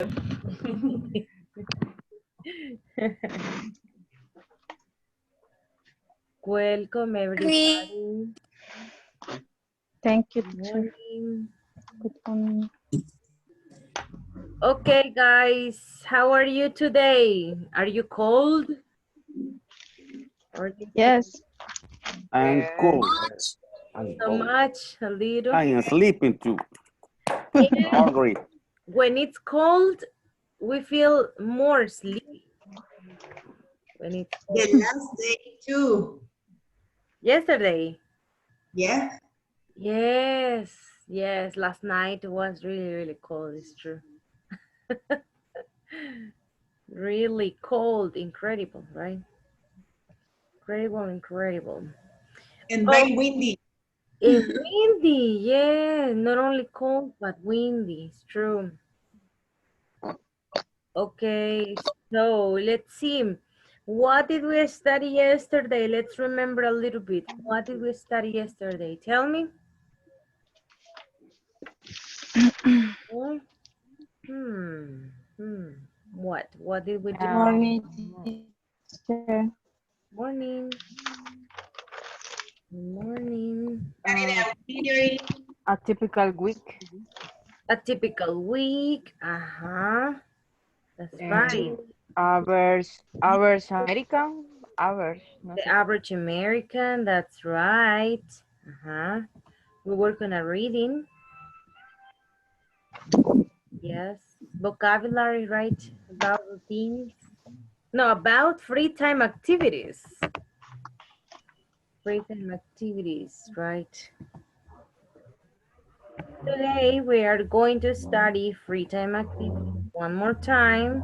Welcome everybody. Thank you, Good teacher. morning. Good morning. Okay, guys, how are you today? Are you cold? Or Yes. I'm cool. I'm so cold. much, a little? I am sleeping too. Yeah. Hungry. When it's cold, we feel more sleepy. When it's The cold. last day too. Yesterday. Yeah. Yes, yes. Last night was really, really cold. It's true. Really cold, incredible, right? Incredible, incredible. And Oh, very windy. and windy, yeah. Not only cold, but windy. It's true. Okay, so let's see. What did we study yesterday? Let's remember a little bit. What did we study yesterday? Tell me. What? What did we do? Good morning, teacher. Morning. Morning. A typical week. A typical week. That's right. Hours American. Hours. No The sé. average American. That's right. We work on a reading. Yes. Vocabulary, right? About routines. No, about free time activities. Free time activities, right? Today we are going to study free time activities one more time,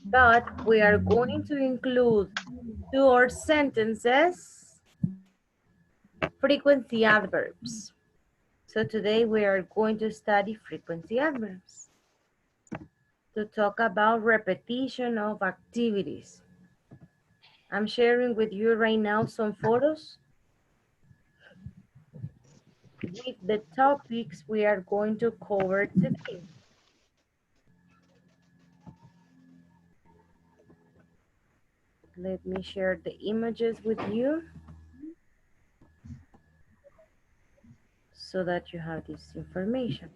but we are going to include to our sentences frequency adverbs. So today we are going to study frequency adverbs to talk about repetition of activities. I'm sharing with you right now some photos with the topics we are going to cover today. Let me share the images with you so that you have this information.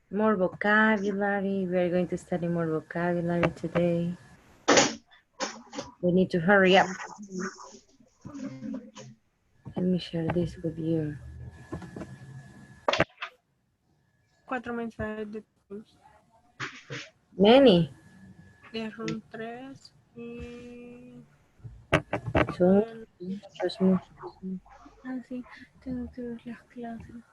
More vocabulary. We are going to study more vocabulary today. We need to hurry up. Let me share this with you. 4 mensajes de Teams. Many. Son 3 y... Son muchos. Ah, sí, tengo que ver las clases.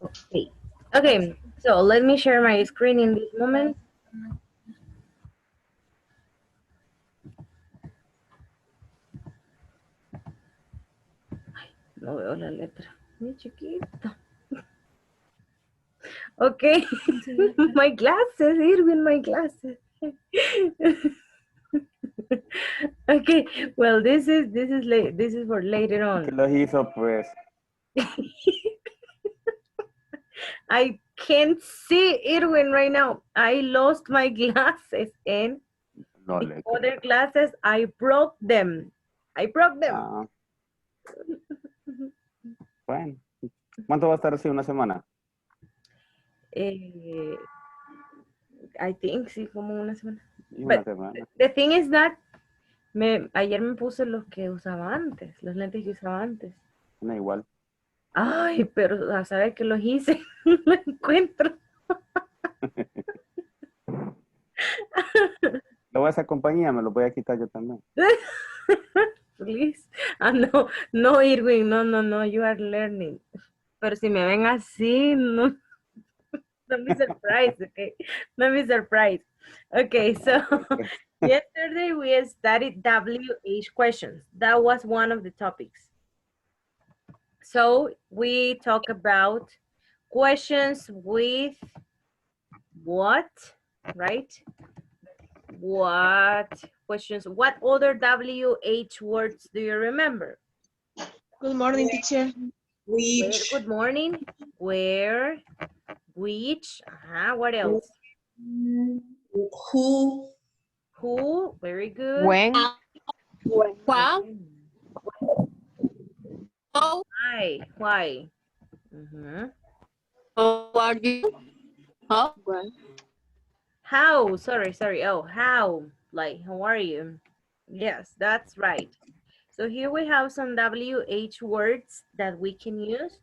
Okay. Okay, so let me share my screen in this moment. Ay, no veo la letra. Muy chiquito. Okay. My glasses, Irwin, my glasses. Okay, well, this is for later ¿Qué on. los hizo, pues? I can't see Irwin right now. I lost my glasses and No the le other creo. glasses, I broke them. Ah. Bueno. ¿Cuánto va a estar así una semana? I think sí, como una semana. Y una But semana. the thing is that ayer me puse los que usaba antes, los lentes que usaba antes. No igual. Ay, pero a saber que los hice, no lo encuentro. Lo voy a esa compañía, me lo voy a quitar yo también. Please. No, Irwin, no, you are learning. Pero si me ven así, no. Don't be surprised, okay? Don't be surprised. Okay, so yesterday we studied WH questions. That was one of the topics. So we talk about questions with what, right? What questions? What other WH words do you remember? Good morning, teacher. Which. Good morning. Where, Which? What else? Who? Who? Very good. When? Wow. How Why? Mhm. are you? How? How? Sorry. Oh, how? Like, how are you? Yes, that's right. So here we have some WH words that we can use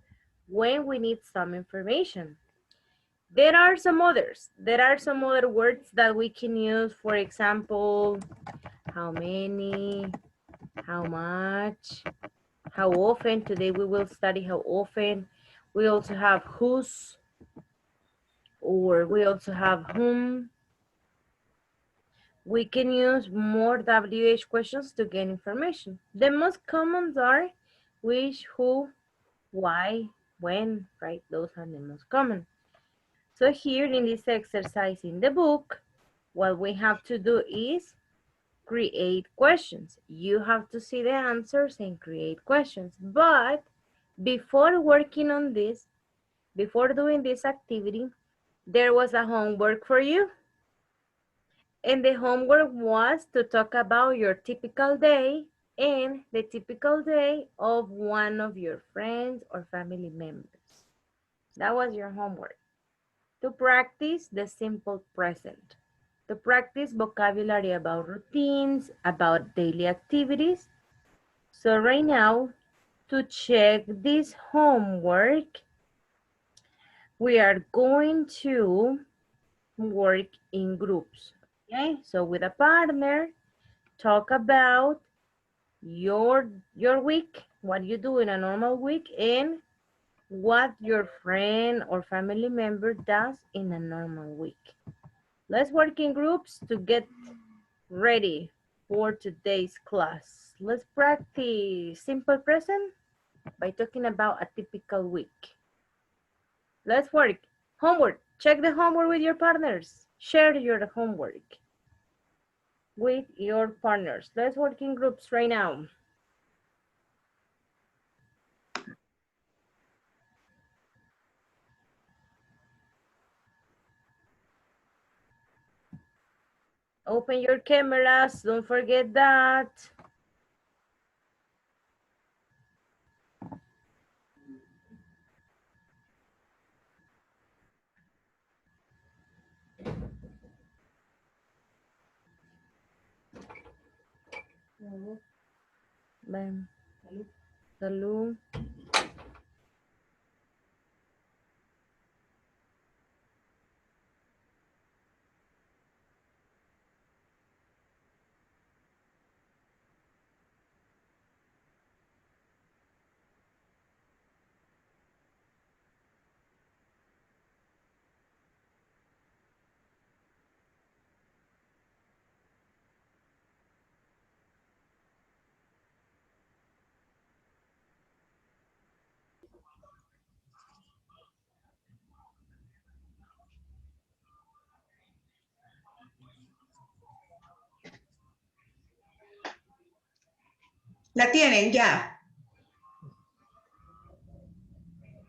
when we need some information. There are some others. There are some other words that we can use. For example, how many, how much, how often. Today we will study how often. We also have whose, or we also have whom. We can use more WH questions to get information. The most commons are which, who, why, when, right? Those are the most common. So here in this exercise in the book, what we have to do is create questions. You have to see the answers and create questions. But before working on this, before doing this activity, there was a homework for you. And the homework was to talk about your typical day and the typical day of one of your friends or family members. That was your homework. To practice the simple present. To practice vocabulary about routines, about daily activities. So right now, to check this homework, we are going to work in groups. Okay, so with a partner, talk about your week, what you do in a normal week, and what your friend or family member does in a normal week. Let's work in groups to get ready for today's class. Let's practice simple present by talking about a typical week. Let's work. Homework. Check the homework with your partners. Share your homework with your partners. Let's work in groups right now. Open your cameras, don't forget that. Ven. Salud. ¿La tienen ya?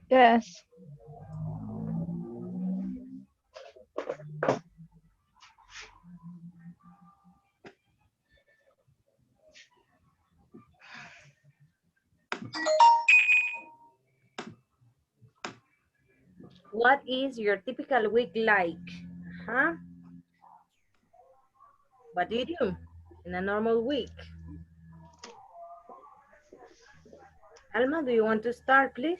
Yes. What is your typical week like? Huh? What do you do in a normal week? Alma, do you want to start, please?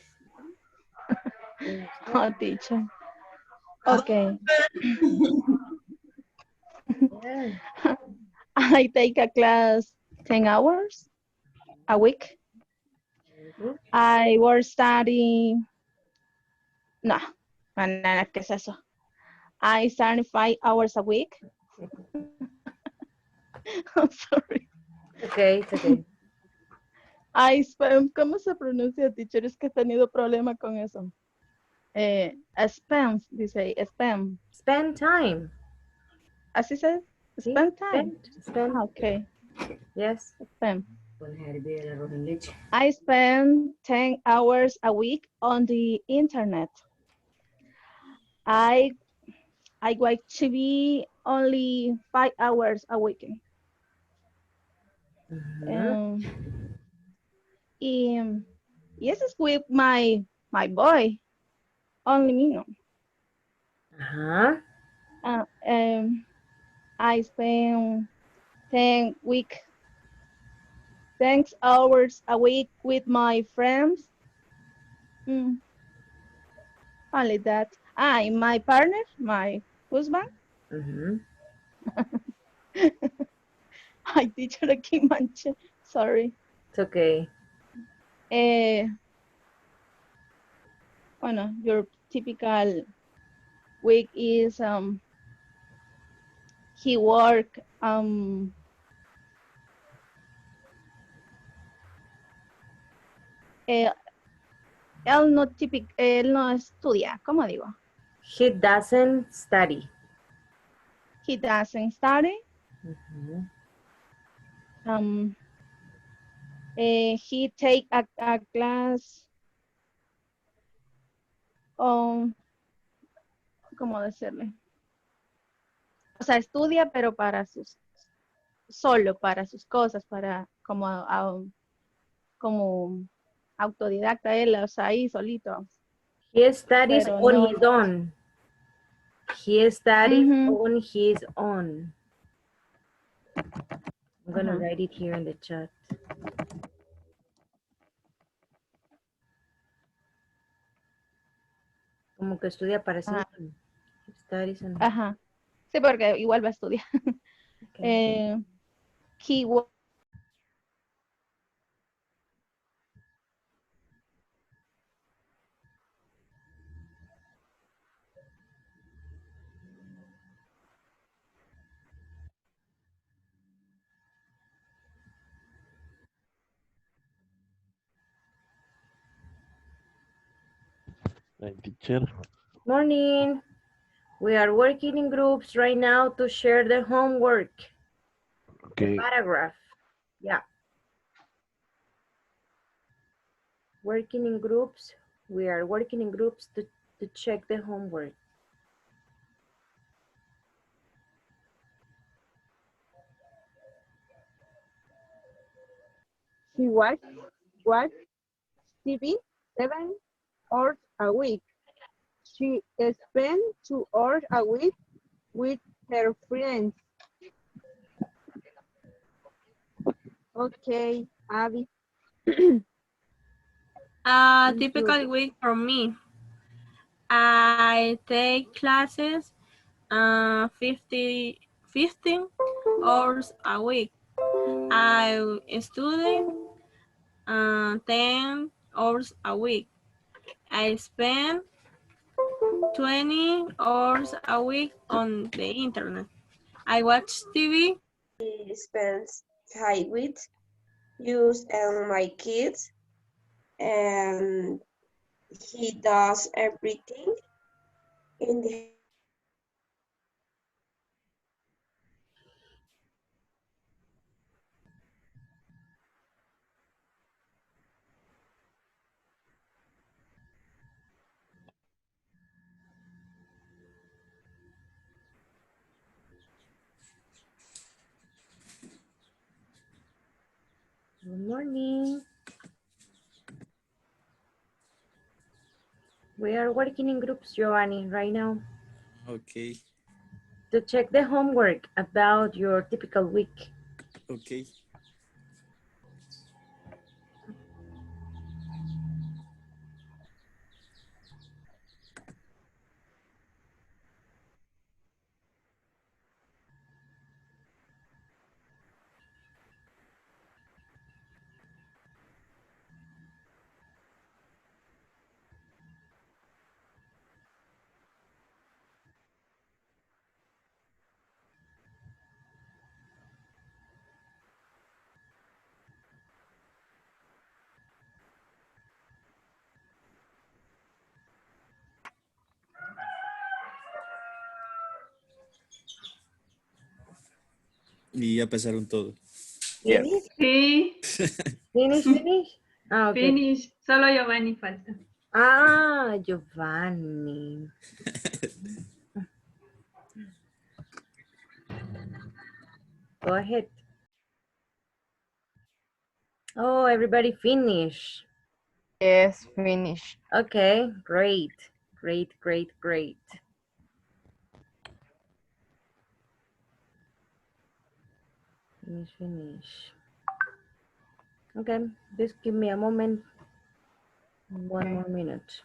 Oh, teacher. Okay. Yeah. I take a class 10 hours a week. I was studying. No, ¿qué es eso? I study 5 hours a week. I'm sorry. Okay, it's okay. I spend, ¿cómo se pronuncia, teacher? Es que he tenido problema con eso. Spend, dice, spend. Spend time. Así se, Sí, spend time. Spend. Okay, Yes. spend. I spend 10 hours a week on the internet. I like to be only 5 hours a weekend. Yes, it's with my boy. Only me, no. I spend 10 hours a week with my friends. Only that. And my partner, my husband. I teacher aquí manche. Sorry. It's okay. Bueno, your typical week is he work él no estudia, ¿cómo digo? He doesn't study. He doesn't study. He take a class ¿cómo decirle? O sea, estudia, pero solo para sus cosas, para como autodidacta él, o sea, ahí solito. He studies Pero on no. his own. He studies on his own. I'm going to write it here in the chat. Como que estudia para sí mismo. Studies on... Ajá. Sí, porque igual va a estudiar. Okay. He Hi, teacher. Morning. We are working in groups right now to share the homework. Okay. The paragraph. Yeah. Working in groups. We are working in groups to check the homework. He watch TV 7 hours a week. She spends 2 hours a week with her friends. Okay, Abby. A typical week for me. I take classes 15 hours a week. I study 10 hours a week. I spend 20 hours a week on the internet. I watch TV. He spends time with us and my kids, and he does everything in the Good morning. We are working in groups, Giovanni, right now. Okay. To check the homework about your typical week. Okay. Y ya pasaron todo. Finish? Sí. Finish? Ah, okay. Finish. Solo Giovanni falta. Ah, Giovanni. Go ahead. Oh, everybody finish. Yes, finish. Okay, great. Great, great, great. Finish, finish. Okay, just give me a moment. One more minute.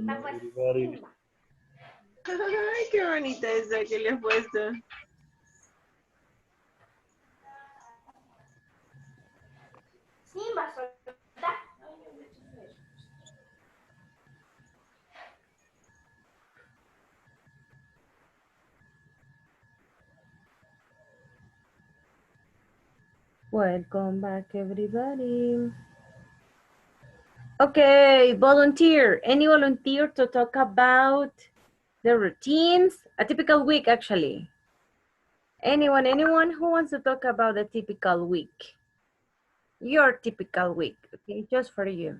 Everybody. Ay, qué bonita esa que le he puesto. Welcome back, everybody. Okay, volunteer. Any volunteer to talk about the routines? A typical week, actually. Anyone who wants to talk about a typical week? Your typical week, okay, just for you.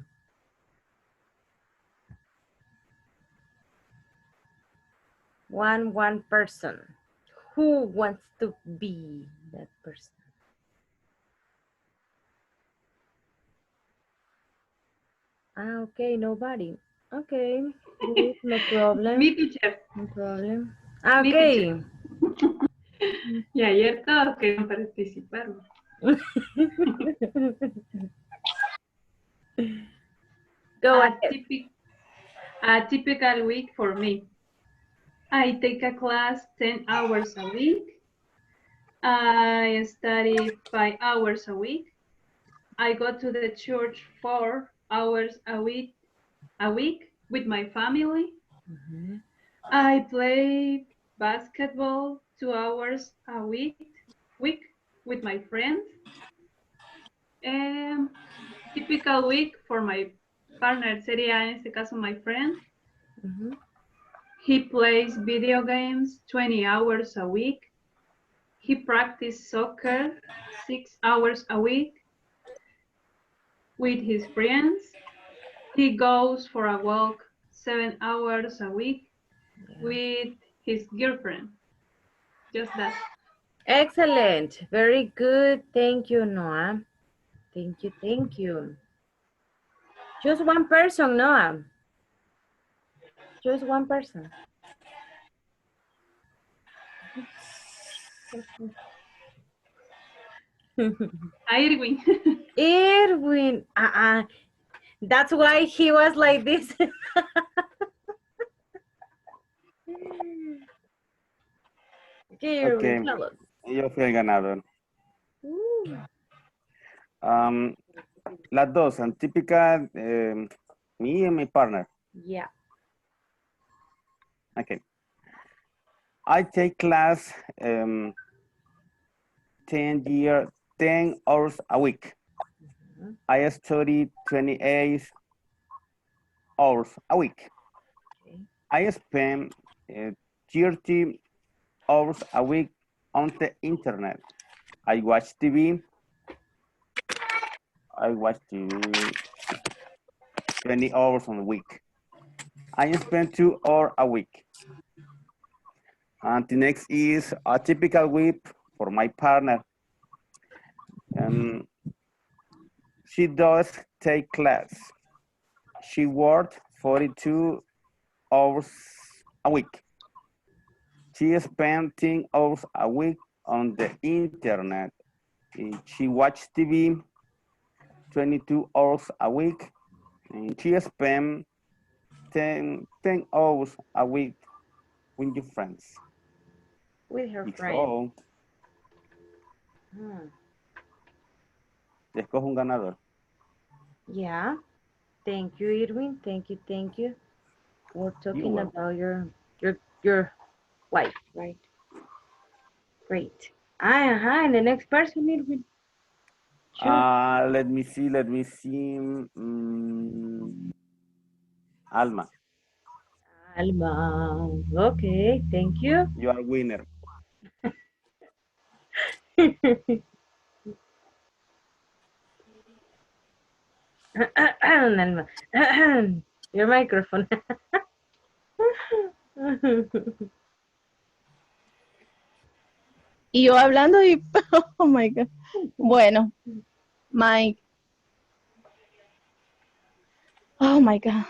One person. Who wants to be that person? Ah, okay, nobody. Okay, good, no problem. Mi teacher. No problem. Ah, Mi okay. Y ayer todos querían participar. Go ahead. A typical week for me. I take a class 10 hours a week. I study 5 hours a week. I go to the church 4 hours a week with my family. I play basketball 2 hours a week with my friends. Typical week for my partner sería en este caso my friend. He plays video games 20 hours a week. He practices soccer 6 hours a week with his friends. He goes for a walk 7 hours a week with his girlfriend. Just that. Excellent. Very good. Thank you, Noah. Thank you, thank you. Just one person, Noah. Just one person. Irwin. Irwin. That's why he was like this. Okay, Irwin, tell us. Yo fui el ganador. Las dos, son típicas, me and my partner. Yeah. Okay. I take class 10 hours a week. I study 28 hours a week. I spend 30 hours a week on the internet. I watch TV. I watch TV 20 hours on a week. I spend 2 hours a week. And the next is a typical week for my partner. She does take class. She works 42 hours a week. She spends 10 hours a week on the internet. She watches TV 22 hours a week. And she spends 10 hours a week with your friends. With her It's friends. all. Escoge un ganador. Yeah. Thank you, Irwin. Thank you, thank you. We're talking You are. about your wife, right? Great. And the next person, Irwin. Sure. Let me see. Alma, Alma. Okay, thank you. you are winner. Alma. Your microphone. Y yo hablando y, oh my God. Bueno, oh my God.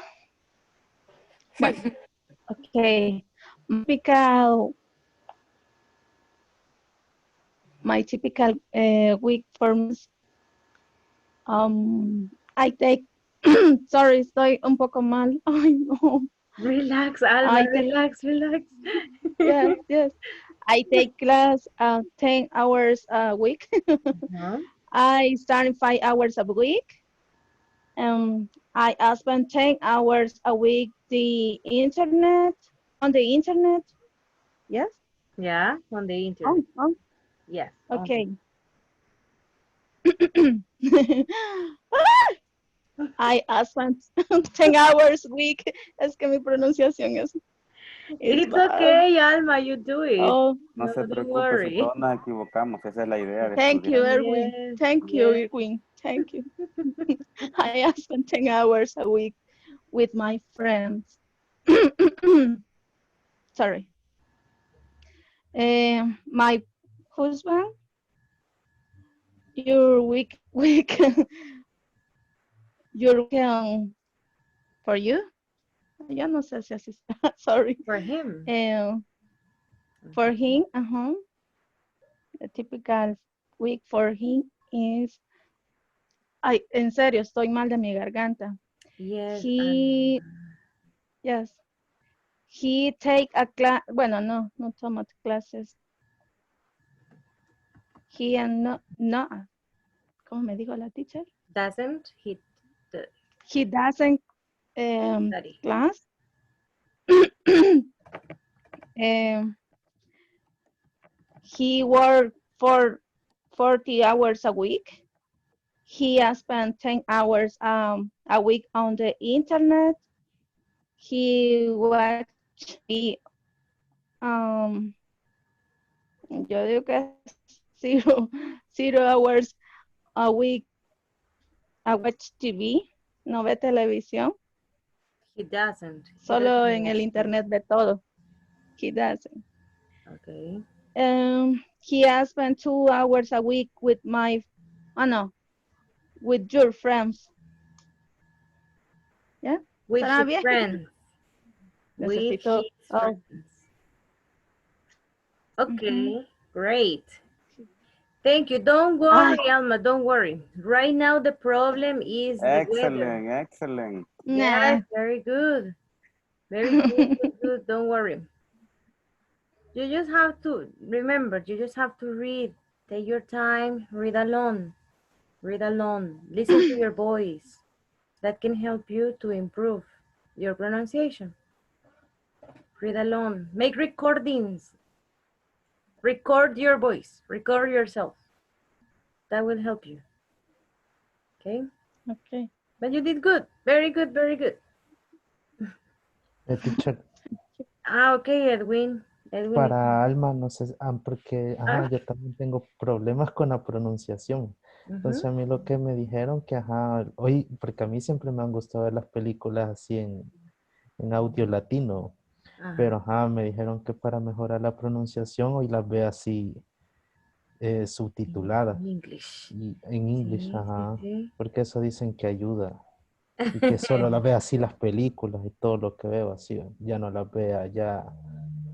Bueno, okay. My typical week for me, I take, sorry, estoy un poco mal. Ay, no. Relax, Alma, relax. Yes. I take class 10 hours a week. I study 5 hours a week. I spend 10 hours a week on the internet. Yes? Yeah, on the internet. Yes. Okay. I spend 10 hours a week. Es que mi pronunciación es It's bad. okay, Alma, you do it. Oh, No se don't preocupe, worry. si todos nos equivocamos, esa es la idea de thank you, estudiar. Erwin. Yes, Thank you, Erwin. Thank you. I spend 10 hours a week with my friends. Sorry. My husband, your week your weekend for you? Ya no sé si así está. Sorry. For him. For him, the typical week for him is, ay, en serio, estoy mal de mi garganta. Yes. Yes. He take a class, bueno, no toma clases. He no, ¿cómo me dijo la teacher? Doesn't He doesn't study. class. He worked for 40 hours a week. He has spent 10 hours a week on the internet. He watch yo digo que 0 hours a week. I watch TV, no ve televisión. He doesn't. Solo en el internet ve todo. He doesn't. Okay. He has spent 2 hours a week with with your friends. Yeah? With his friends. Necesito, friends. Okay, great. Thank you. Don't worry, Alma, don't worry. Right now the problem is the weather. Excellent. Yes, very good. Very good. Don't worry. You just have to, remember, you just have to read. Take your time, read alone. Read alone. Listen to your voice. That can help you to improve your pronunciation. Read alone. Make recordings. Record your voice. Record yourself. That will help you. Okay? Okay. But you did good. Very good, very good. Teacher, Okay, Edwin. para Alma, no sé, porque yo también tengo problemas con la pronunciación. Entonces a mí lo que me dijeron que, hoy, porque a mí siempre me han gustado ver las películas así en audio latino, pero me dijeron que para mejorar la pronunciación hoy las ve así subtituladas. En English, Sí. porque eso dicen que ayuda. Y que solo las ve así las películas y todo lo que veo así, ya no las vea ya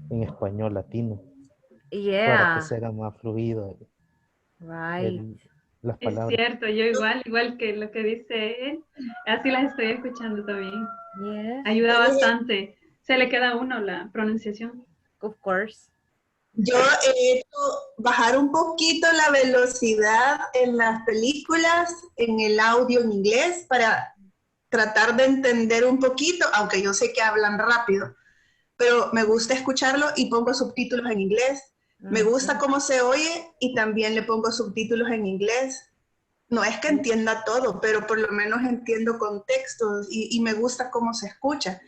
en español latino. Para que se haga más fluido. Las Es palabras. cierto, yo igual que lo que dice él, así las estoy escuchando también. Ayuda bastante. Se le queda a uno la pronunciación. Of course. Yo he hecho bajar un poquito la velocidad en las películas, en el audio en inglés, para tratar de entender un poquito, aunque yo sé que hablan rápido, pero me gusta escucharlo y pongo subtítulos en inglés. Me gusta cómo se oye y también le pongo subtítulos en inglés. No es que entienda todo, pero por lo menos entiendo contextos y me gusta cómo se escucha.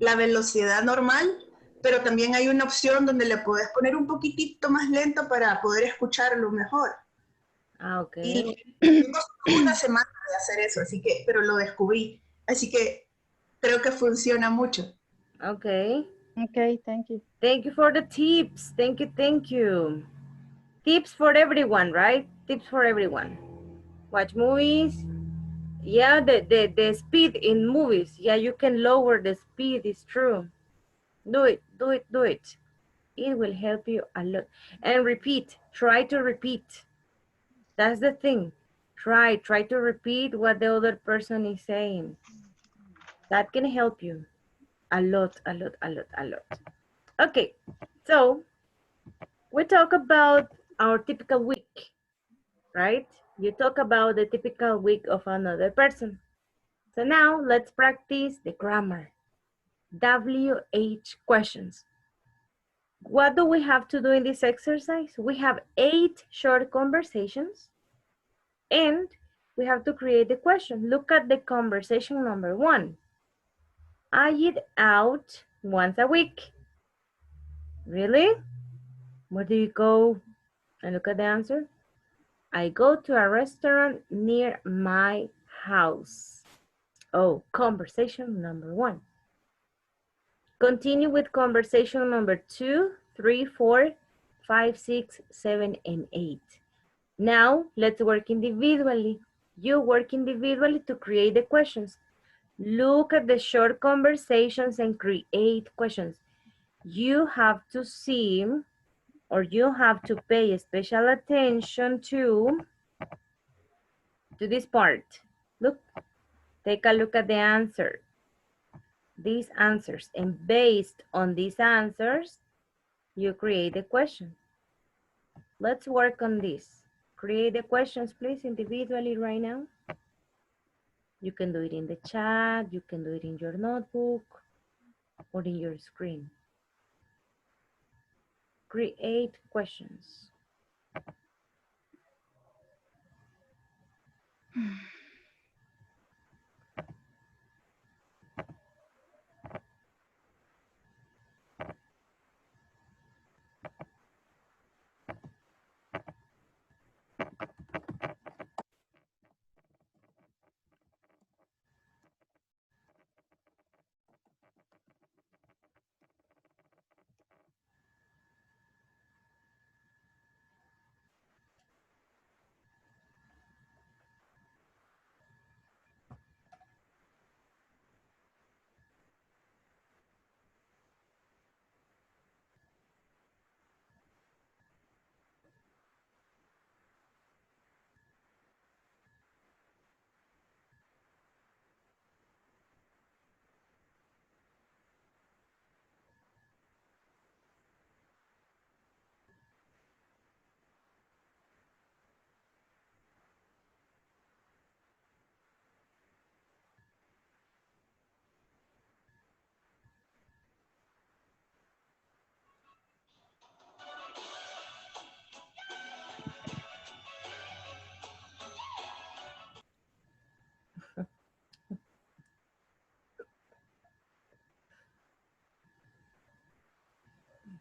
La velocidad normal, pero también hay una opción donde le puedes poner un poquitito más lento para poder escucharlo mejor. Ah, ok. Y tengo solo una semana de hacer eso, así que, pero lo descubrí. Así que creo que funciona mucho. Okay. Okay, thank you. Thank you for the tips. Thank you, thank you. Tips for everyone, right? Tips for everyone. Watch movies. Yeah, the speed in movies. Yeah, you can lower the speed, it's true. Do it, do it, do it. It will help you a lot. And repeat, try to repeat. That's the thing. Try to repeat what the other person is saying. That can help you a lot, a lot, a lot, a lot. Okay, so we talk about our typical week, right? You talk about the typical week of another person. So now let's practice the grammar. WH questions. What do we have to do in this exercise? We have 8 short conversations and we have to create the question. Look at the conversation number 1. I eat out once a week. Really? Where do you go? And look at the answer. I go to a restaurant near my house. Oh, conversation number 1. Continue with conversation number 2, 3, 4, 5, 6, 7, and 8. Now, let's work individually. You work individually to create the questions. Look at the short conversations and create questions. You have to see, or you have to pay special attention to this part. Look, take a look at the answer. These answers, and based on these answers, you create the question. Let's work on this. Create the questions, please, individually right now. You can do it in the chat, you can do it in your notebook, or in your screen. Create questions.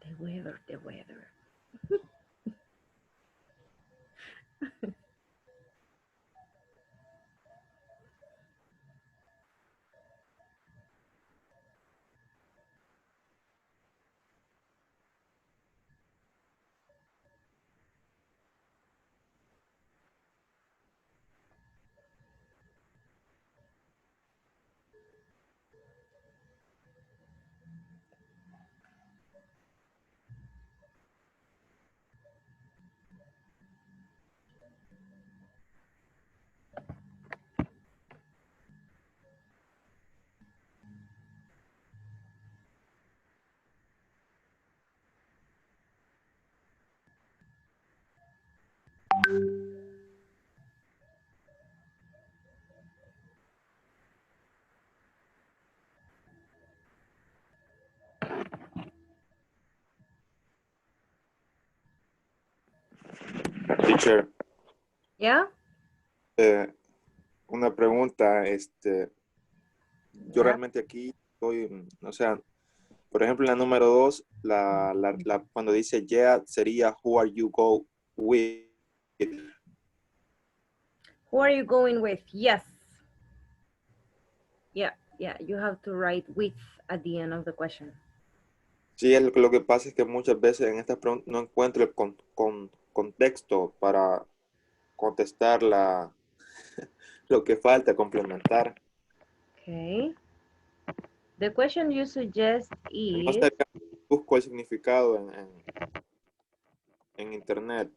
The weather, the weather. Teacher, Yeah? una pregunta, yo Yeah. realmente aquí estoy, o sea, por ejemplo, en la número 2, cuando dice yeah, sería who are you go with. Who are you going with? Yes. Yeah, you have to write with at the end of the question. Sí, lo que pasa es que muchas veces en estas preguntas no encuentro el contexto para contestar lo que falta, complementar. Okay. The question you suggest No is... estaría, busco el significado en internet.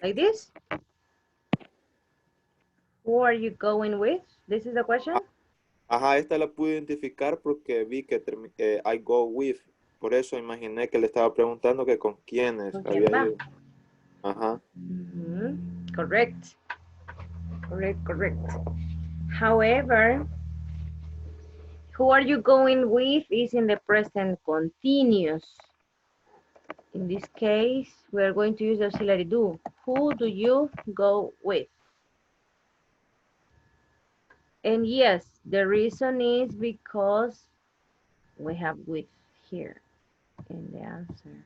Like this? Who are you going with? This is the question? Ajá, esta la pude identificar porque vi que I go with. Por eso imaginé que le estaba preguntando que con quiénes ¿Con quién había va? ido. Ajá. Correct. Correct. However, who are you going with is in the present continuous. In this case, we are going to use the auxiliary do. Who do you go with? And yes, the reason is because we have with here in the answer.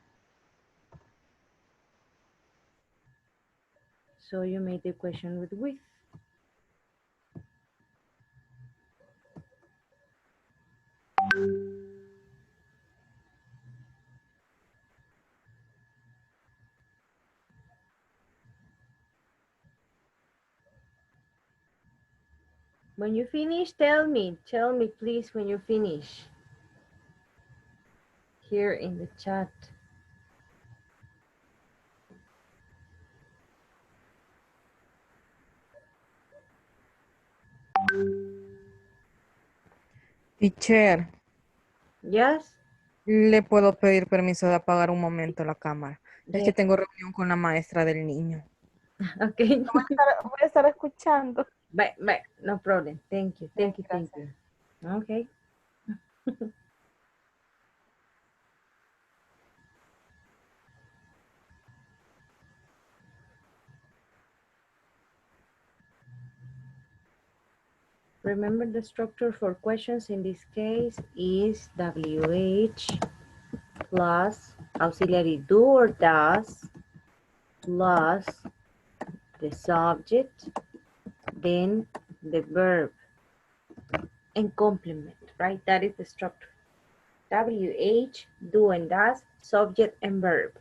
So you made the question with. When you finish, tell me please when you finish. Here in the chat. Teacher, Yes? ¿le puedo pedir permiso de apagar un momento la cámara? Es que Yes. tengo reunión con la maestra del niño. Okay. Voy a estar escuchando. Bye, no problem. Thank you. Okay. Remember the structure for questions in this case is WH plus auxiliary do or does plus the subject, then the verb and complement, right? That is the structure. WH, do and does, subject and verb.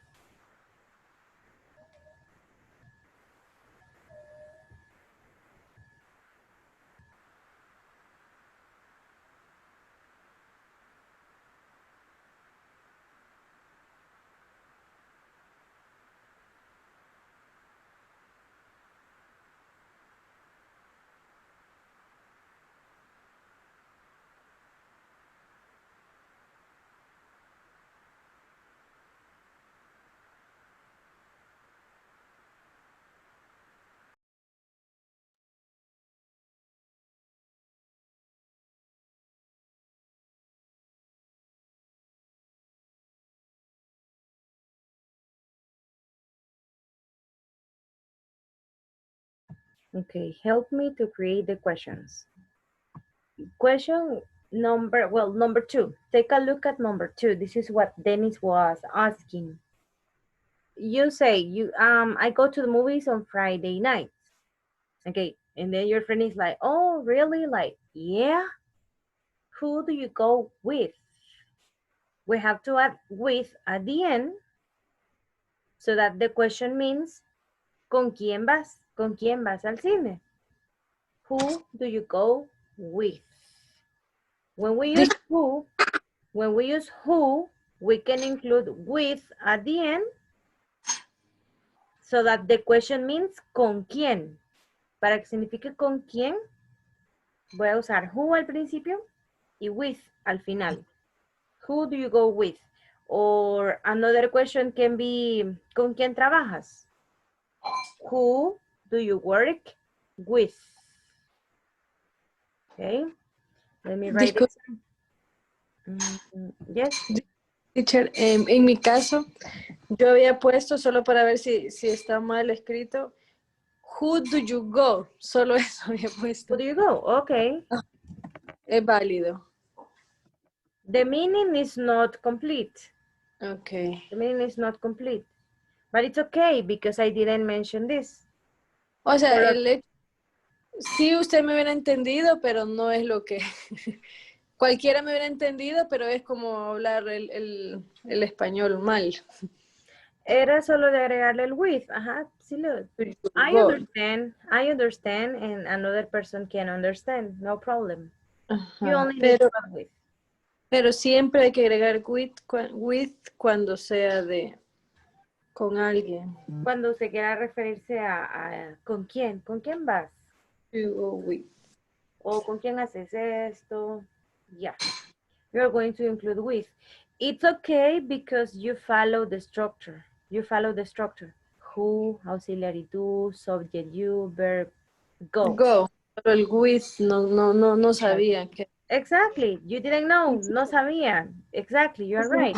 Okay, help me to create the questions. Question number 2. Take a look at number 2. This is what Dennis was asking. You say, I go to the movies on Friday nights. Okay, and then your friend is like, oh, really? Like, yeah? Who do you go with? We have to add with at the end so that the question means, ¿con quién vas? ¿Con quién vas al cine? Who do you go with? When we use who, we can include with at the end so that the question means ¿con quién? Para que signifique con quién, voy a usar who al principio y with al final. Who do you go with? Or another question can be, ¿con quién trabajas? Who do you work with? Okay, let me write it. Yes. Teacher, en mi caso, Yo había puesto, solo para ver si está mal escrito, who do you go? Solo eso había puesto. Who do you go? Okay. Es válido. The meaning is not complete. Okay. The meaning is not complete. But it's okay because I didn't mention this. O sea, Pero, sí usted me hubiera entendido, pero no es lo que... Cualquiera me hubiera entendido, pero es como hablar el español mal. era solo de agregarle el with. Ajá, sí I understand, and another person can understand. No problem. You Ajá, only need to add with. pero siempre hay que agregar with cuando sea con alguien. Cuando se quiera referirse a ¿con quién? ¿Con quién vas? To go with. O ¿con quién haces esto? Yeah. You're going to include with. It's okay because you follow the structure. You follow the structure. Who, auxiliary do, subject you, verb go. Go. Pero el with no sabía que. Exactly. You didn't know. No sabía. Exactly. You're right.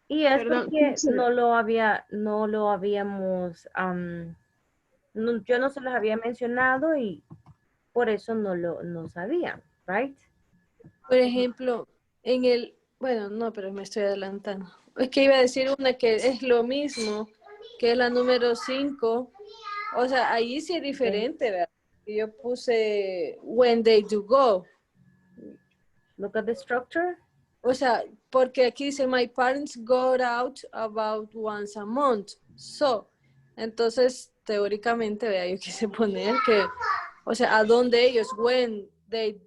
Y es porque no lo habíamos, yo no se los había mencionado y por eso no sabían, right? Por ejemplo, bueno, no, pero me estoy adelantando. Es que iba a decir una que es lo mismo, que es la número 5. O sea, ahí sí es diferente, ¿verdad? Yo puse when they do go. Look at the structure. O sea, porque aquí dice my parents go out about once a month. So, entonces, teóricamente, vea, yo quise poner que, o sea, a dónde ellos, when they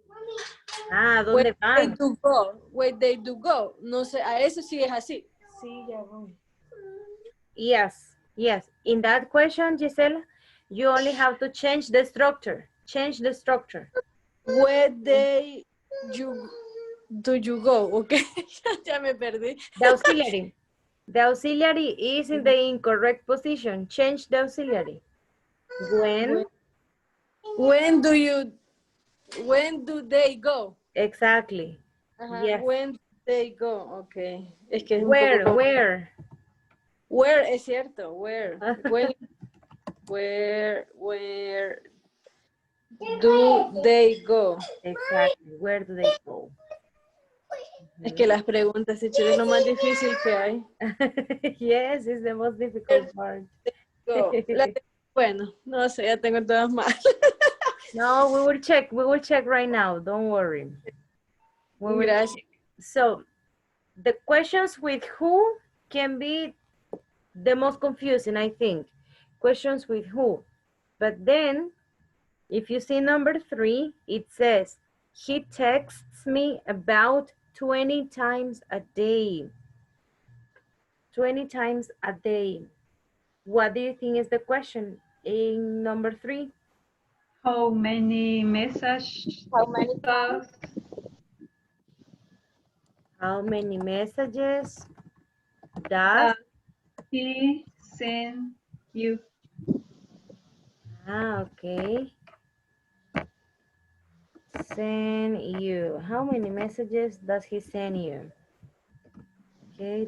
¿dónde van? When they do go. No sé, a eso sí es así. Sí, ya voy. Yes. In that question, Gisela, you only have to change the structure. Change the structure. Where do you go? Okay, ya me perdí. The auxiliary. The auxiliary is in the incorrect position. Change the auxiliary. When do they go? Exactly. Yes. When do they go? Okay. Es que es where? Where es cierto. Where do they go? Exactly. Where do they go? Es que las preguntas es lo más difícil que hay. Yes, it's the most difficult part. Bueno, no sé, ya tengo todas mal. No, we will check right now. Don't worry. Gracias. So, the questions with who can be the most confusing, I think. Questions with who. But then, if you see number 3, it says, he texts me about 20 times a day. 20 times a day. What do you think is the question in number 3? How many messages? How many times? How many messages does he send you? Okay. Send you. How many messages does he send you? Okay,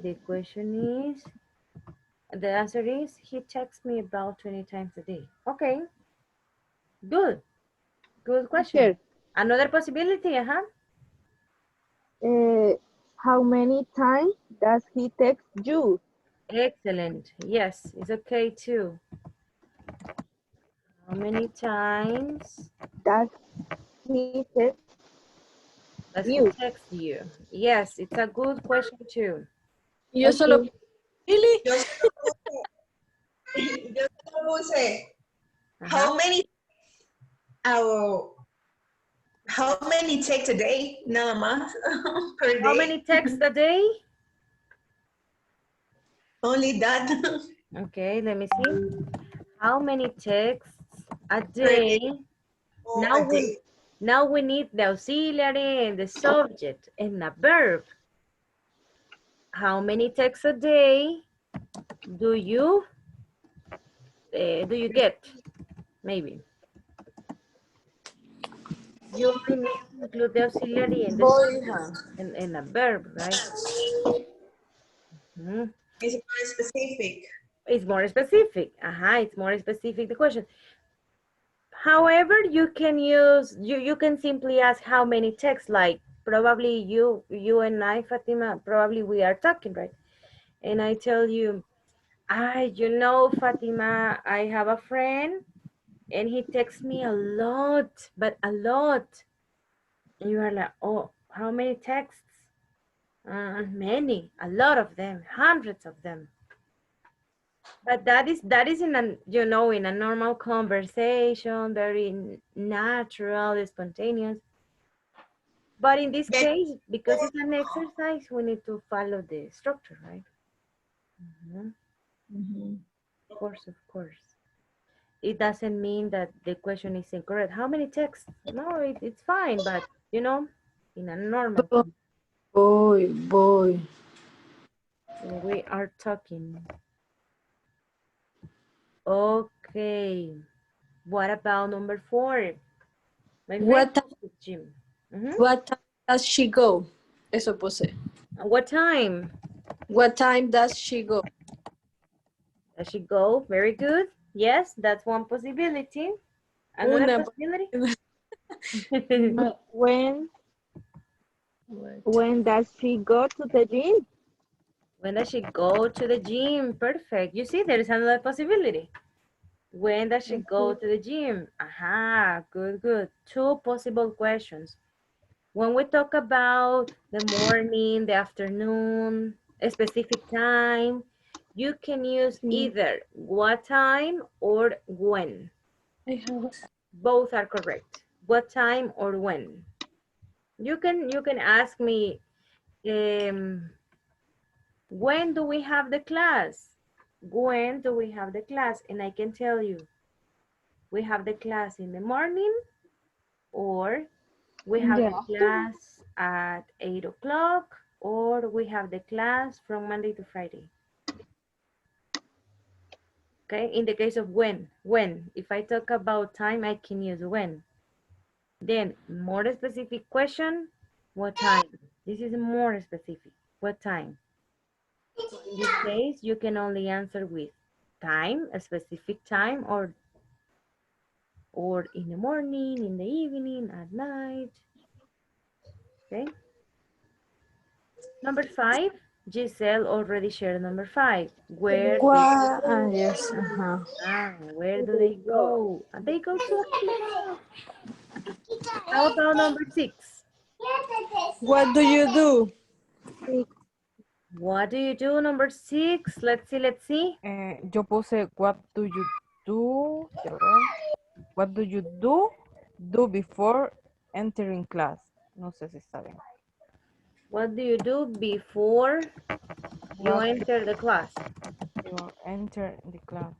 the answer is, he texts me about 20 times a day. Okay. Good question. Here. Another possibility, How many times does he text you? Excellent. Yes, it's okay too. How many times does he text you? Yes, it's a good question too. Yo solo Yo puse how many texts a day? Nada más. Per day. How many texts a day? Only that. Okay, let me see. How many texts a day? Now we need the auxiliary and the subject and a verb. How many texts a day do you get? Maybe. You only need to include the auxiliary and the subject and a verb, right? It's more specific. It's more specific. It's more specific, the question. However, you can use, you can simply ask how many texts, like probably you and I, Fatima, probably we are talking, right? And I tell you, Fatima, I have a friend and he texts me a lot, but a lot. And you are like, oh, how many texts? Many, a lot of them, hundreds of them. But that is in a, in a normal conversation, very natural, spontaneous. But in this case, because it's an exercise, we need to follow the structure, right? Of course, of course. It doesn't mean that the question is incorrect. How many texts? No, it's fine, but in a normal. Boy. When we are talking. Okay. What about number 4? My What friend Jim. What time does she go? Eso puse. What time? What time does she go? Does she go? Very good. Yes, that's one possibility. Another possibility? When does she go to the gym? When does she go to the gym? Perfect. You see, there is another possibility. When does she go to the gym? Good, good. 2 possible questions. When we talk about the morning, the afternoon, a specific time, you can use either what time or when. Both are correct. What time or when. You can ask me, when do we have the class? When do we have the class? And I can tell you, we have the class in the morning, or we have the class at 8 o'clock, or we have the class from Monday to Friday. Okay, in the case of when, if I talk about time, I can use when. Then more specific question, what time? This is more specific, what time? So in this case, you can only answer with time, a specific time, or in the morning, in the evening, at night. Okay. Number 5, Giselle already shared number 5. Where do they go? Yes. Where do they go? They go to a club. How about number 6? What do you do? What do you do, number 6? Let's see. Yo puse what do you do? Quiero ver. What do you do before entering class? No sé si está bien. What do you do before you enter the class? You enter the class.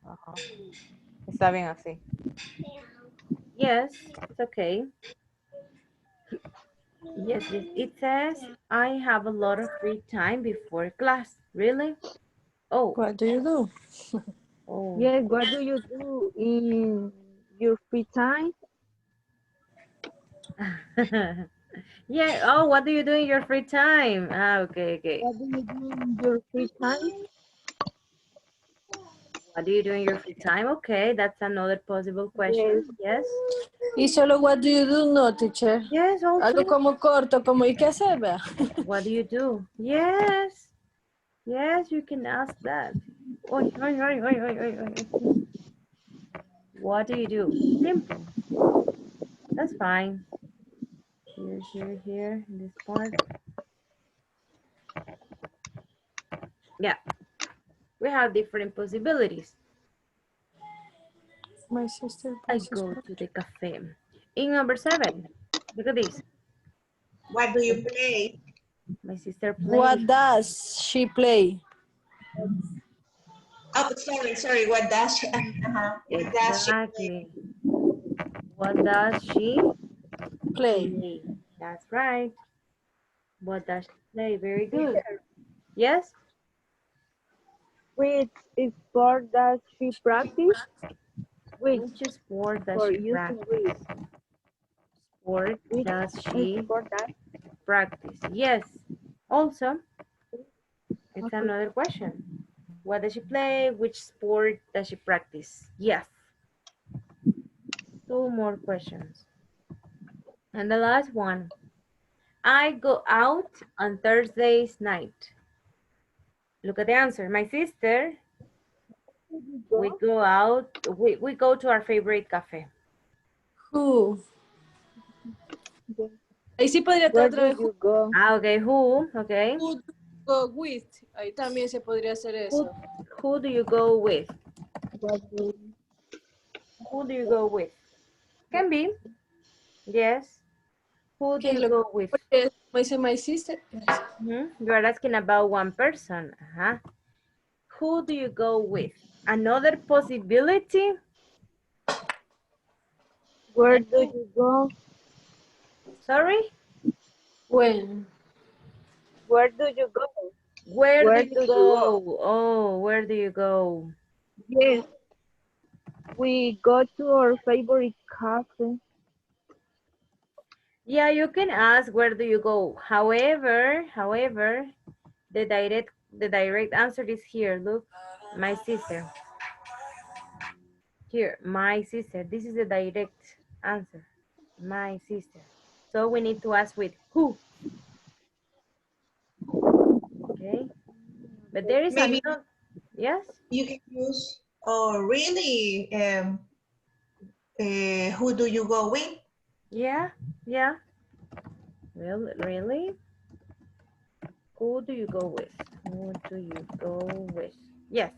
Está bien así. Yes, it's okay. Yes, it says, I have a lot of free time before class. Really? Oh. What do you do? Oh. Yes, what do you do in your free time? Yeah, oh, what do you do in your free time? Okay. What do you do in your free time? What do you do in your free time? Okay, that's another possible question. Yes. Y solo what do you do, no, teacher. Yes, also. Algo como corto, como ¿y qué hacer? What do you do? Yes. Yes, you can ask that. Oy. What do you do? Simple. That's fine. Here, in this part. Yeah. We have different possibilities. My sister I go to the cafe. In number 7, look at this. What do you play? My sister plays. What does she play? Oh, sorry. What does she? Exactly. What does she play? That's right. What does she play? Very good. Yes? Which sport does she practice? Which sport does she practice? Sport does she practice? Yes. Also, it's another question. What does she play? Which sport does she practice? Yes. 2 more questions. And the last one. I go out on Thursdays night. Look at the answer. My sister, we go out, we go to our favorite cafe. Who? Ahí sí podría estar otra vez. Ah, okay, who, okay. Who do you go with? Ahí también se podría hacer eso. Who do you go with? Who do you go with? Can be. Yes. Who do you go with? Porque como dice my sister. You are asking about one person. Who do you go with? Another possibility. Where do you go? Sorry? When? Where do you go? Where do you go? Oh, where do you go? Yes. We go to our favorite cafe. Yeah, you can ask where do you go. However, the direct answer is here. Look, my sister. Here, my sister. This is the direct answer. My sister. So we need to ask with who. Okay. But there is Maybe another. Yes? you can use, oh, really? Who do you go with? Yeah, yeah. Well, really? Who do you go with? Who do you go with? Yes,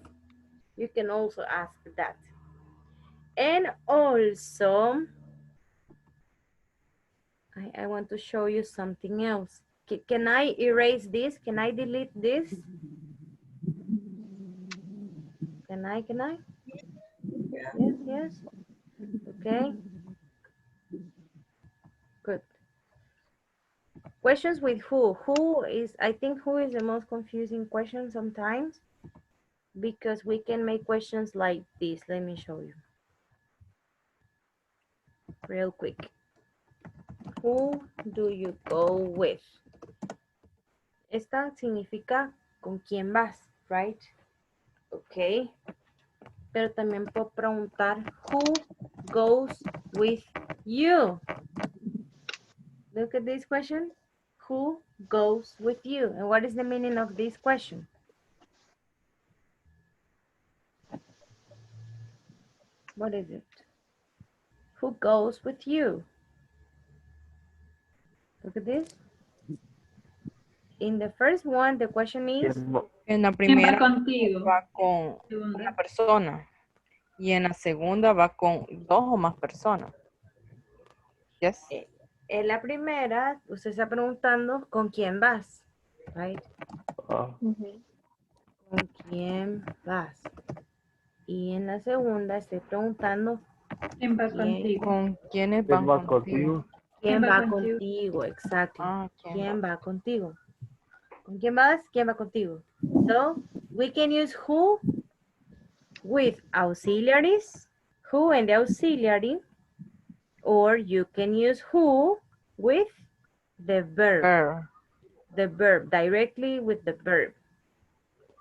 you can also ask that. And also, I want to show you something else. Can I erase this? Can I delete this? Can I? Yes, yes. Okay. Good. Questions with who? I think who is the most confusing question sometimes because we can make questions like this. Let me show you real quick. Who do you go with? Esta significa con quién vas, right? Ok. Pero también puedo preguntar who goes with you? Look at this question. Who goes with you? And what is the meaning of this question? What is it? Who goes with you? Look at this. In the first one, the question is... En la primera va con una persona y en la segunda va con 2 o más personas. Yes. En la primera, usted está preguntando con quién vas, right? ¿Con quién vas? Y en la segunda estoy preguntando ¿Quién va contigo? ¿Con quiénes van contigo? ¿Quién va contigo? Exactly. ¿Quién va contigo? ¿Con quién vas? ¿Quién va contigo? So, we can use who with auxiliaries, who and the auxiliary, or you can use who with the verb. The verb, directly with the verb.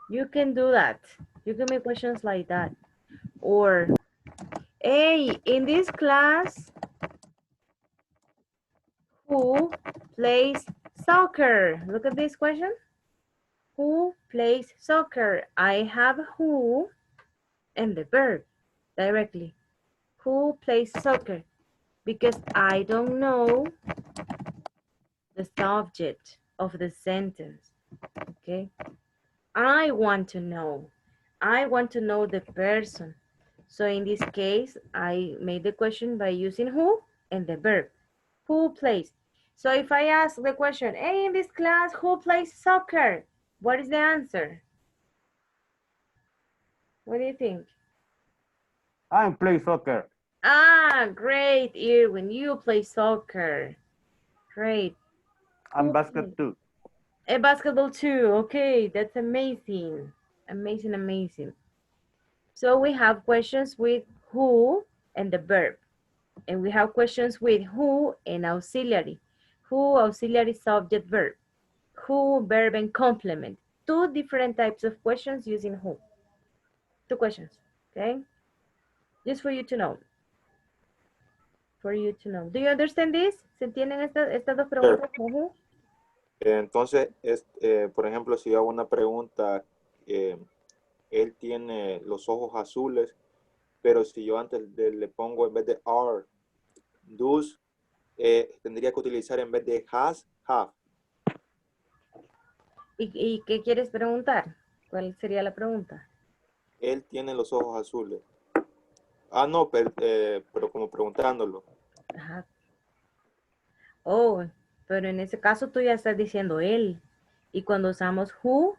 You can do that. You can make questions like that. Or, hey, in this class, who plays soccer? Look at this question. Who plays soccer? I have who and the verb directly. Who plays soccer? Because I don't know the subject of the sentence. Okay. I want to know. I want to know the person. So in this case, I made the question by using who and the verb. Who plays? So if I ask the question, hey, in this class, who plays soccer? What is the answer? What do you think? I play soccer. Ah, great, Irwin. You play soccer. Great. And basketball too. And basketball too. Okay, that's amazing. Amazing, amazing. So we have questions with who and the verb. And we have questions with who and auxiliary. Who, auxiliary, subject, verb. Who, verb, and complement. 2 different types of questions using who. Two questions, okay? Just for you to know. For you to know. Do you understand this? ¿Se entienden estas dos preguntas? Entonces, por ejemplo, si yo hago una pregunta, él tiene los ojos azules, pero si yo antes le pongo en vez de are, does, tendría que utilizar en vez de has, have. ¿Y qué quieres preguntar? ¿Cuál sería la pregunta? Él tiene los ojos azules. Ah, no, pero como preguntándolo. Ajá. Oh, pero en ese caso tú ya estás diciendo él. Y cuando usamos who,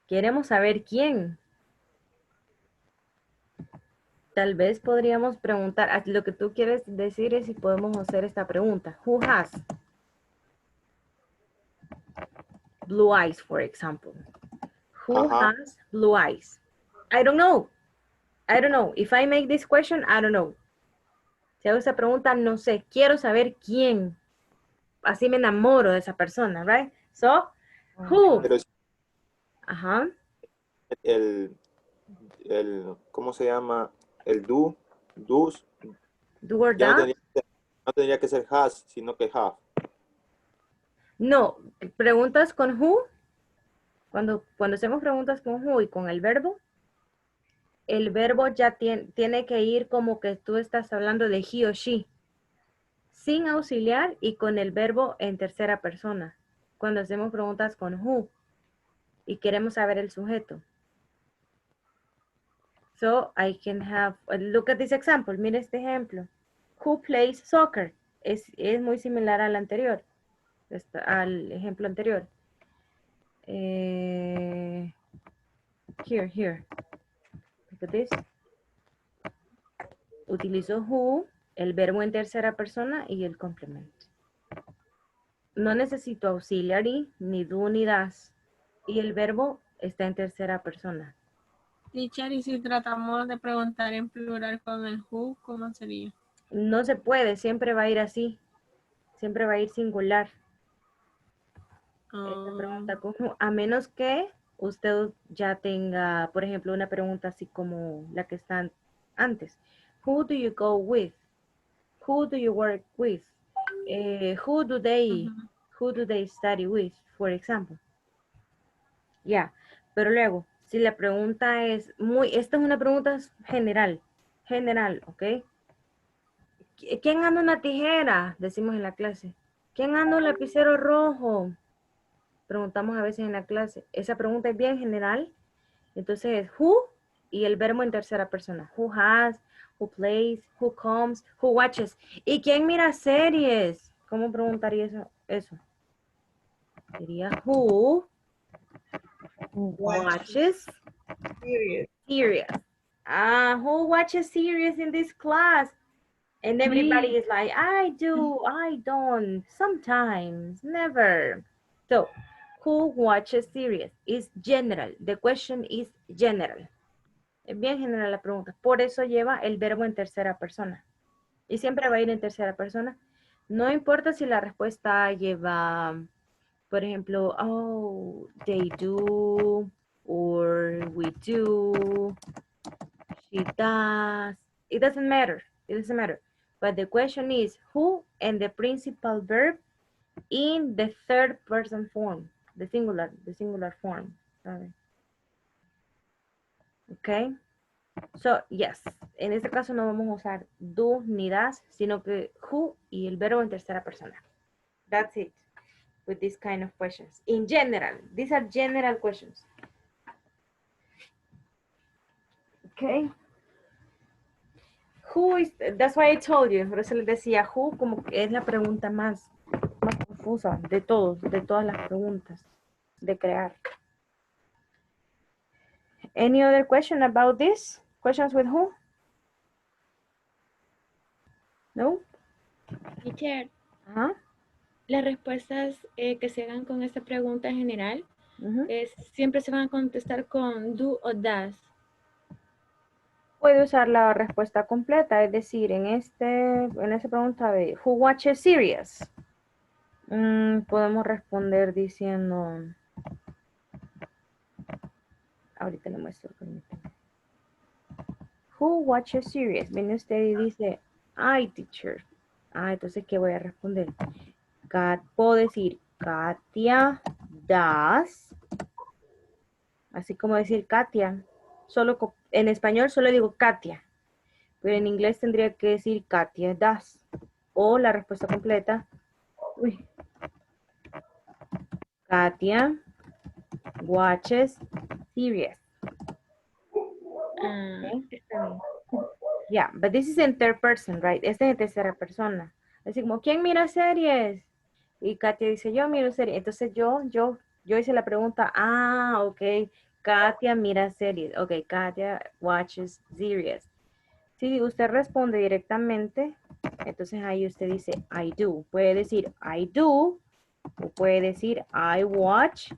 queremos saber quién. Tal vez podríamos preguntar, lo que tú quieres decir es si podemos hacer esta pregunta. Who has blue eyes, for example? Who has blue eyes? I don't know. I don't know. If I make this question, I don't know. Si hago esa pregunta, no sé. Quiero saber quién. Así me enamoro de esa persona, right? So, who? Pero Ajá. ¿Cómo se llama? El do, do's. Do or Ya that? no tendría que ser has, sino que have. No, preguntas con who. Cuando hacemos preguntas con who y con el verbo ya tiene que ir como que tú estás hablando de he o she. Sin auxiliar y con el verbo en tercera persona. Cuando hacemos preguntas con who y queremos saber el sujeto. So, I can have, look at this example. Mira este ejemplo. Who plays soccer? Es muy similar al anterior. Al ejemplo anterior. Here. Look at this. Utilizo who, el verbo en tercera persona y el complemento. No necesito auxiliary, ni do, ni das. Y el verbo está en tercera persona. Teacher, y si tratamos de preguntar en plural con el who, ¿cómo sería? No se puede, siempre va a ir así. Siempre va a ir singular. Esta pregunta con who, a menos que usted ya tenga, por ejemplo, una pregunta así como la que está antes. Who do you go with? Who do you work with? Who do they study with, for example? Ya, pero luego, si la pregunta es esta es una pregunta general, ¿ok? ¿Quién anda una tijera? Decimos en la clase. ¿Quién anda un lapicero rojo? Preguntamos a veces en la clase. Esa pregunta es bien general. Entonces es who y el verbo en tercera persona. Who has, who plays, who comes, who watches. ¿Y quién mira series? ¿Cómo preguntaría eso? Sería who watches series. Who watches series in this class? And everybody is like, I do, I don't, sometimes, never. So, who watches series? Is general. The question is general. Es bien general la pregunta. Por eso lleva el verbo en tercera persona. Y siempre va a ir en tercera persona. No importa si la respuesta lleva, por ejemplo, oh, they do, or we do, she does. It doesn't matter. It doesn't matter. But the question is who and the principal verb in the third person form, the singular form. Sorry. Okay. So, yes. En este caso no vamos a usar do ni das, sino que who y el verbo en tercera persona. That's it with this kind of questions. In general, these are general questions. Okay. Who is, that's why I told you, por eso les decía who como que es la pregunta más confusa de todas las preguntas de crear. Any other question about this? Questions with who? No? Teacher, Ajá. las respuestas que se hagan con esta pregunta general siempre se van a contestar con do o does. Puede usar la respuesta completa, es decir, en esta pregunta de who watches series, podemos responder diciendo, ahorita le muestro, permítame. Who watches series? Viene usted y dice, I, teacher. Ah, entonces, ¿qué voy a responder? Puedo decir, Katia does. Así como decir Katia. Solo en español solo digo Katia. Pero en inglés tendría que decir Katia does. O la respuesta completa. Uy. Katia watches series. Okay. Está bien. Yeah, but this is in third person, right? Este es en tercera persona. Así como, ¿quién mira series? Y Katia dice, yo miro series. Entonces yo hice la pregunta, ok, Katia mira series. Ok, Katia watches series. Si usted responde directamente, entonces ahí usted dice, I do. Puede decir, I do, o puede decir, I watch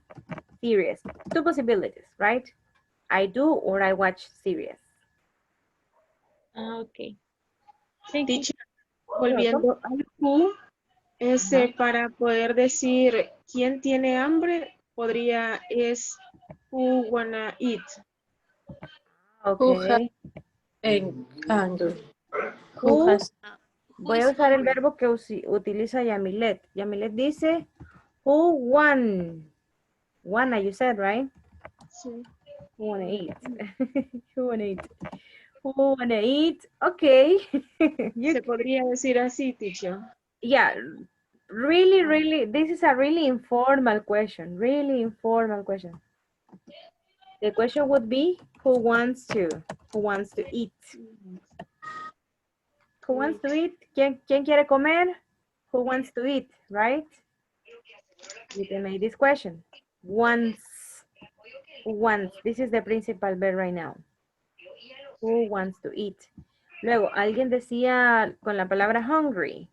series. Two possibilities, right? I do or I watch series. Ok. Teacher, volviendo al who, para poder decir quién tiene hambre, podría es who wanna eat. Who has Ok. anger? Who Who, has voy a usar el verbo que utiliza Yamilet. Yamilet dice, who wanna, you said, right? Sí. Who wanna eat? Who wanna eat? Who wanna eat? Okay. Se podría decir así, teacher. Yeah, really, this is a really informal question. Really informal question. The question would be, who wants to eat? Who wants to eat? ¿Quién quiere comer? Who wants to eat, right? You can make this question. Wants. This is the principal verb right now. Who wants to eat? Luego, alguien decía con la palabra hungry.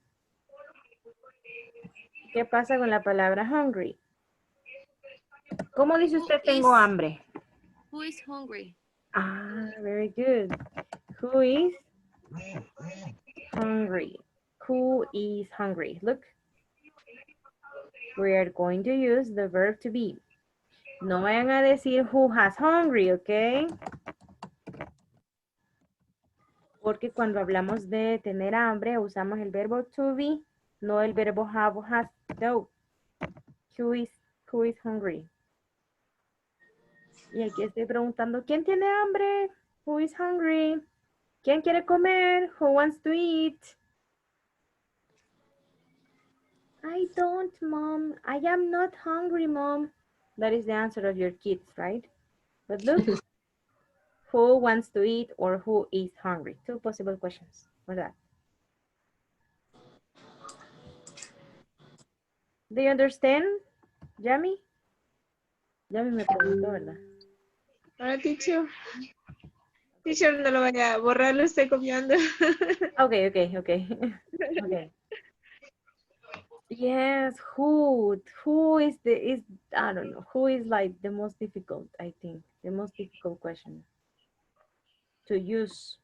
¿Qué pasa con la palabra hungry? ¿Cómo dice usted tengo hambre? Who is hungry? Ah, very good. Who is hungry? Who is hungry? Look. We are going to use the verb to be. No vayan a decir who has hungry, ¿ok? Porque cuando hablamos de tener hambre, usamos el verbo to be, no el verbo have o has. No. Who is hungry? Y aquí estoy preguntando, ¿quién tiene hambre? Who is hungry? ¿Quién quiere comer? Who wants to eat? I don't, Mom. I am not hungry, Mom. That is the answer of your kids, right? But look, who wants to eat or who is hungry? Two possible questions for that. Do you understand, Yami? Yami me preguntó, ¿verdad? Ah, teacher. Teacher, no lo vaya a borrar, lo estoy copiando. Okay. Okay. Yes, who is I don't know, who is like the most difficult, I think, the most difficult question to use.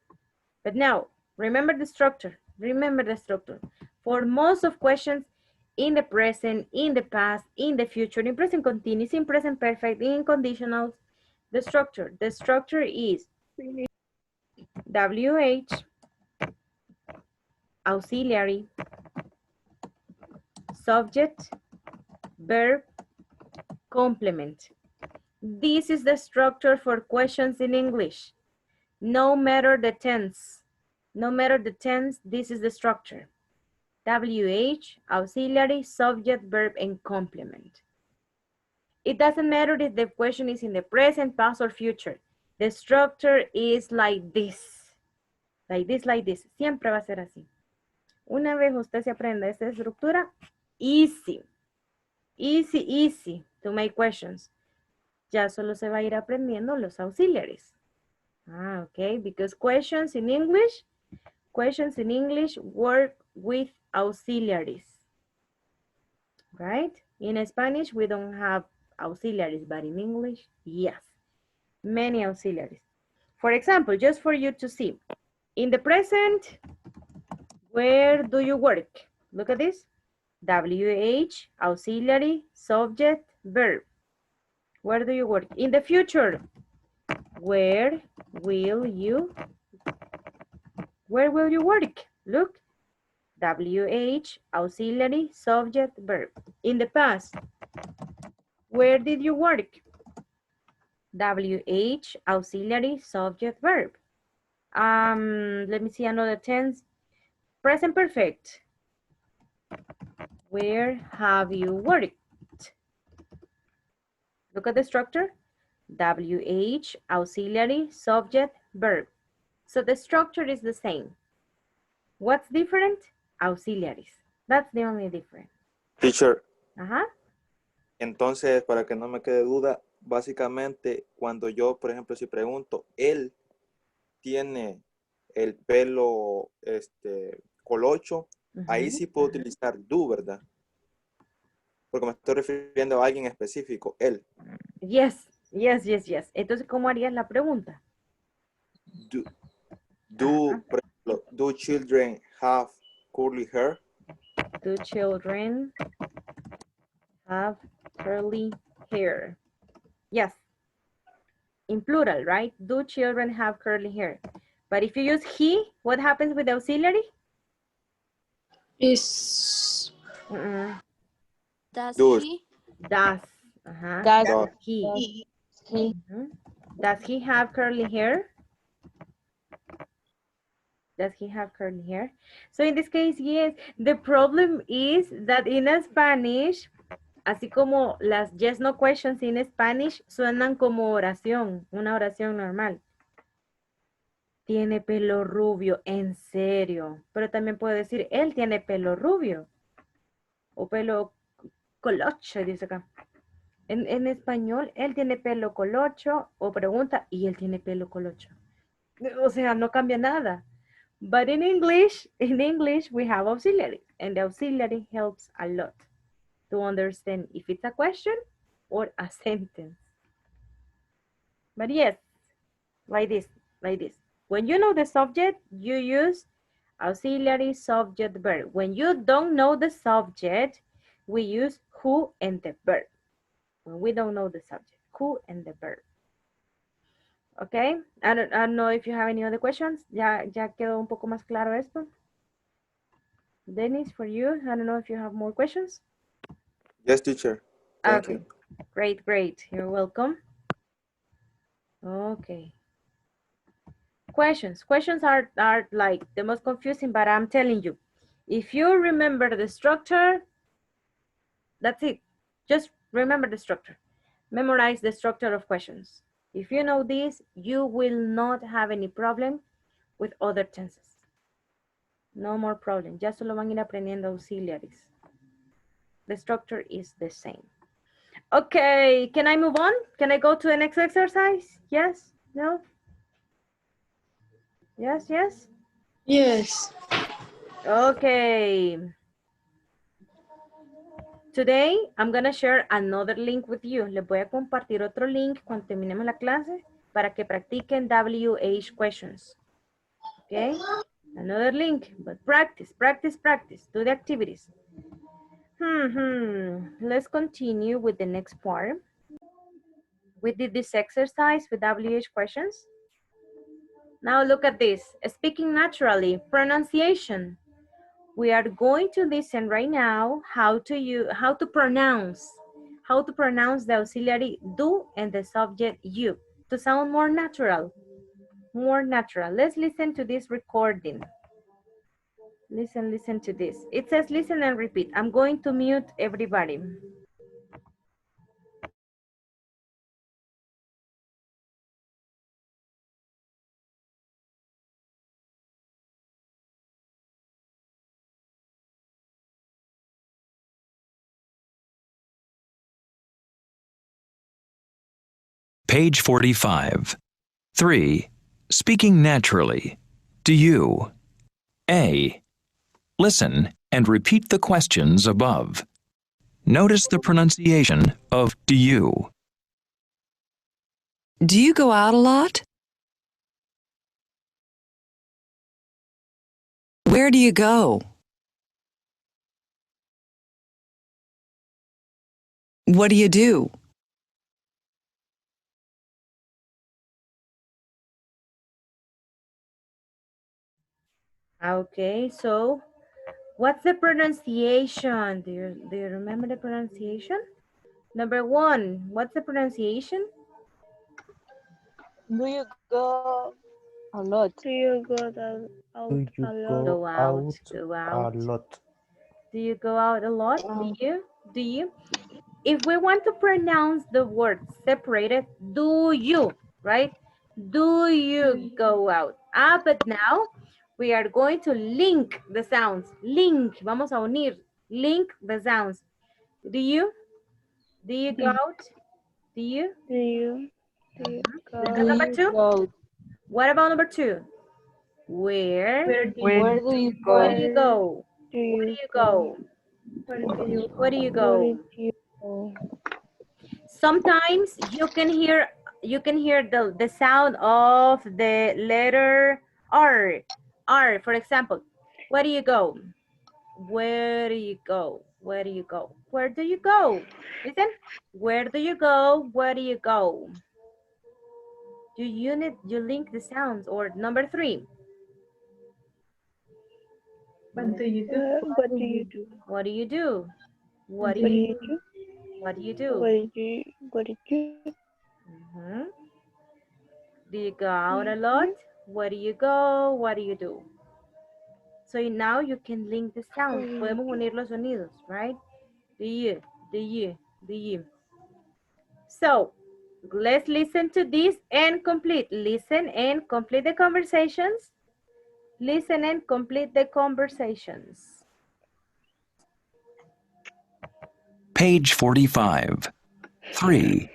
But now, remember the structure, For most of questions in the present, in the past, in the future, in present continuous, in present perfect, in conditionals, the structure is WH, auxiliary, subject, verb, complement. This is the structure for questions in English. No matter the tense, this is the structure. WH, auxiliary, subject, verb, and complement. It doesn't matter if the question is in the present, past, or future. The structure is like this. Like this. Siempre va a ser así. Una vez usted se aprenda esta estructura, easy to make questions. Ya solo se va a ir aprendiendo los auxiliaries. Okay, because questions in English work with auxiliaries, right? In Spanish, we don't have auxiliaries, but in English, yes, many auxiliaries. For example, just for you to see, in the present, where do you work? Look at this. WH, auxiliary, subject, verb. Where do you work? In the future, where will you Where will you work? Look, WH, auxiliary, subject, verb. In the past, where did you work? WH, auxiliary, subject, verb. Let me see another tense. Present perfect. Where have you worked? Look at the structure. WH, auxiliary, subject, verb. So the structure is the same. What's different? Auxiliaries. That's the only difference. Teacher, Ajá. entonces, para que no me quede duda, básicamente, cuando yo, por ejemplo, si pregunto, él tiene el pelo colocho, ahí sí puedo utilizar do, ¿verdad? Porque me estoy refiriendo a alguien específico, él. Yes, yes, yes, yes. Entonces, ¿cómo harías la pregunta? Por ejemplo, do children have curly hair? Do children have curly hair? Yes. In plural, right? Do children have curly hair? But if you use he, what happens with the auxiliary? Is Does Does. he? Does. Does he. he? Does he have curly hair? Does he have curly hair? So in this case, yes. The problem is that in Spanish, así como las yes, no questions in Spanish suenan como oración, una oración normal. Tiene pelo rubio, en serio. Pero también puedo decir, él tiene pelo rubio. O pelo colocho, dice acá. En español, él tiene pelo colocho, o pregunta, y él tiene pelo colocho. O sea, no cambia nada. But in English, we have auxiliary, and the auxiliary helps a lot to understand if it's a question or a sentence. But yes, like this, like this. When you know the subject, you use auxiliary, subject, verb. When you don't know the subject, we use who and the verb. When we don't know the subject, who and the verb. Okay, I don't know if you have any other questions. Ya quedó un poco más claro esto. Dennis, for you, I don't know if you have more questions. Yes, teacher. Thank you. Great, great. You're welcome. Okay. Questions are like the most confusing, but I'm telling you, if you remember the structure, that's it. Just remember the structure. Memorize the structure of questions. If you know this, you will not have any problem with other tenses. No more problem. Ya solo van a ir aprendiendo auxiliaries. The structure is the same. Okay, can I move on? Can I go to the next exercise? Yes? No? Yes, yes? yes. Okay. Today, I'm going to share another link with you. Les voy a compartir otro link cuando terminemos la clase para que practiquen WH questions. Okay? Another link, but practice, practice, practice. Do the activities. Let's continue with the next part. We did this exercise with WH questions. Now look at this. Speaking naturally, pronunciation. We are going to listen right now how to pronounce the auxiliary do and the subject you to sound more natural, more natural. Let's listen to this recording. Listen to this. It says listen and repeat. I'm going to mute everybody. Page 45. 3. Speaking naturally. Do you? A. Listen and repeat the questions above. Notice the pronunciation of do you. Do you go out a lot? Where do you go? What do you do? Okay, so what's the pronunciation? Do you remember the pronunciation? Number one, what's the pronunciation? Do you go a lot? Do you go out Do you a lot? go Go out, out go a out. lot? Do you go out a lot? Do you? Do you? If we want to pronounce the word separated, do you, right? Do you go out? But now we are going to link the sounds. Link, vamos a unir. Link the sounds. Do you? Do you go out? Do you? Do you Is go? that number two? Go? What about number two? Where? Where do you Where go? do you go? Do Where do you you go? go? Where do you Where go? did you go? Sometimes you can hear the sound of the letter R. R, for example. Where do you go? Where do you go? Where do you go? Where do you go? Listen. Where do you go? Where do you go? You link the sounds. Or number three. What do you do? What do you do? What do you do? What do What do you you do? do? What do you do? What did you? What did you? Mhm. Do you go out a lot? Where do you go? What do you do? So now you can link the sounds. Podemos unir los sonidos, right? Do you, do you, do you. So let's listen to this and complete. Listen and complete the conversations. Listen and complete the conversations. Page 45. 3.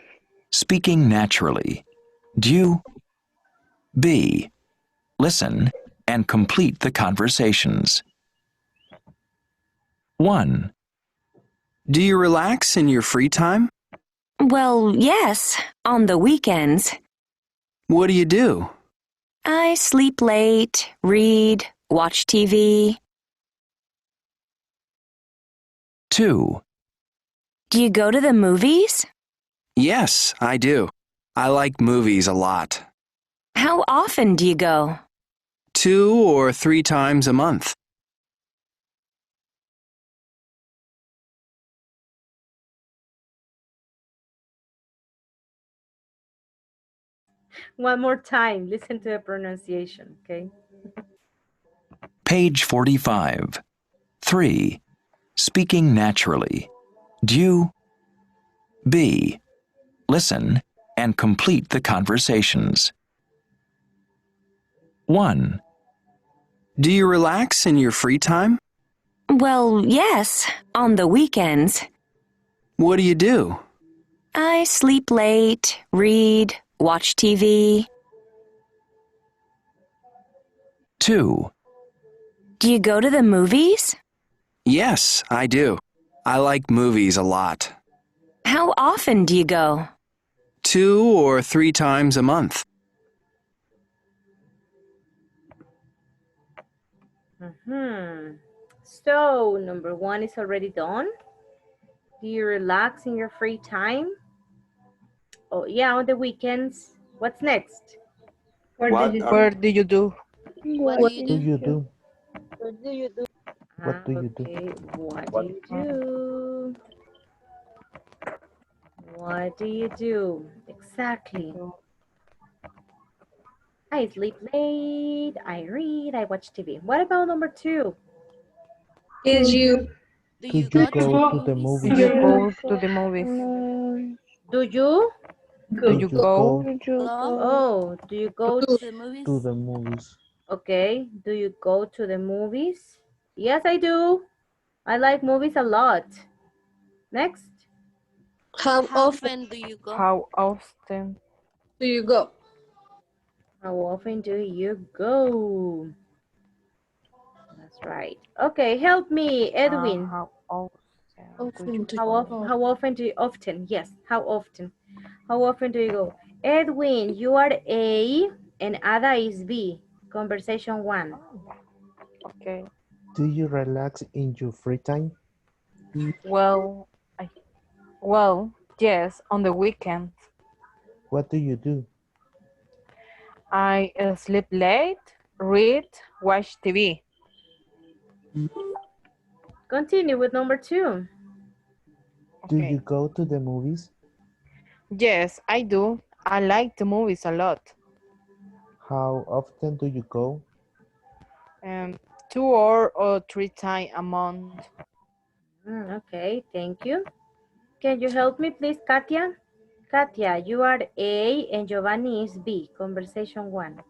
Speaking naturally. Do. B. Listen and complete the conversations. 1. Do you relax in your free time? Well, yes, on the weekends. What do you do? I sleep late, read, watch TV. 2. Do you go to the movies? Yes, I do. I like movies a lot. How often do you go? 2 or 3 times a month. One more time. Listen to the pronunciation, okay? Page 45. 3. Speaking naturally. Do. B. Listen and complete the conversations. 1. Do you relax in your free time? Well, yes, on the weekends. What do you do? I sleep late, read, watch TV. 2. Do you go to the movies? Yes, I do. I like movies a lot. How often do you go? 2 or 3 times a month. So, number one is already done. Do you relax in your free time? Oh, yeah, on the weekends. What's next? What are Where do you do? What What do you do? What do you do? What do you do? Okay, what what do you do? What do you do? Exactly. I sleep late, I read, I watch TV. What about number two? Is you. Do Do you you go to go the to the movies? Do you movies? go to the movies? Do you? Do Do you you go? go Did you Hello? go? Oh, do you go To the movies? to the movies? okay, do you go to the movies? Yes, I do. I like movies a lot. Next. How How often often do you go? How often? do you go? How often do you go? That's right. Okay, help me, Edwin. How often do you Often do you go? go? How often do you often? Yes, how often? How often do you go? Edwin, you are A and Ada is B. Conversation one. Okay. Do you relax in your free time? Well, well, yes, on the weekend. What do you do? I sleep late, read, watch TV. Continue with number 2. Do you go to the movies? Yes, I do. I like the movies a lot. How often do you go? 2 or 3 times a month. Okay, thank you. Can you help me, please, Katia? Katia, you are A and Giovanni is B. Conversation 1.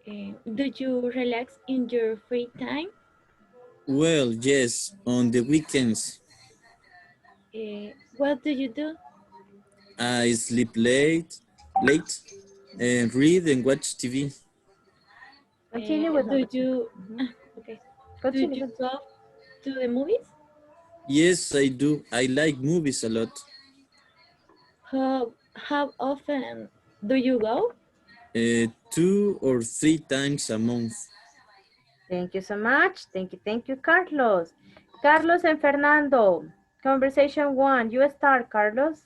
Do you relax in your free time? Well, yes, on the weekends. What do you do? I sleep late, and read and watch TV. Continue with number 2. Okay. Continue. Do you go to the movies? Yes, I do. I like movies a lot. How often do you go? 2 or 3 times a month. Thank you so much. Thank you, Carlos. Carlos and Fernando. Conversation 1. You start, Carlos.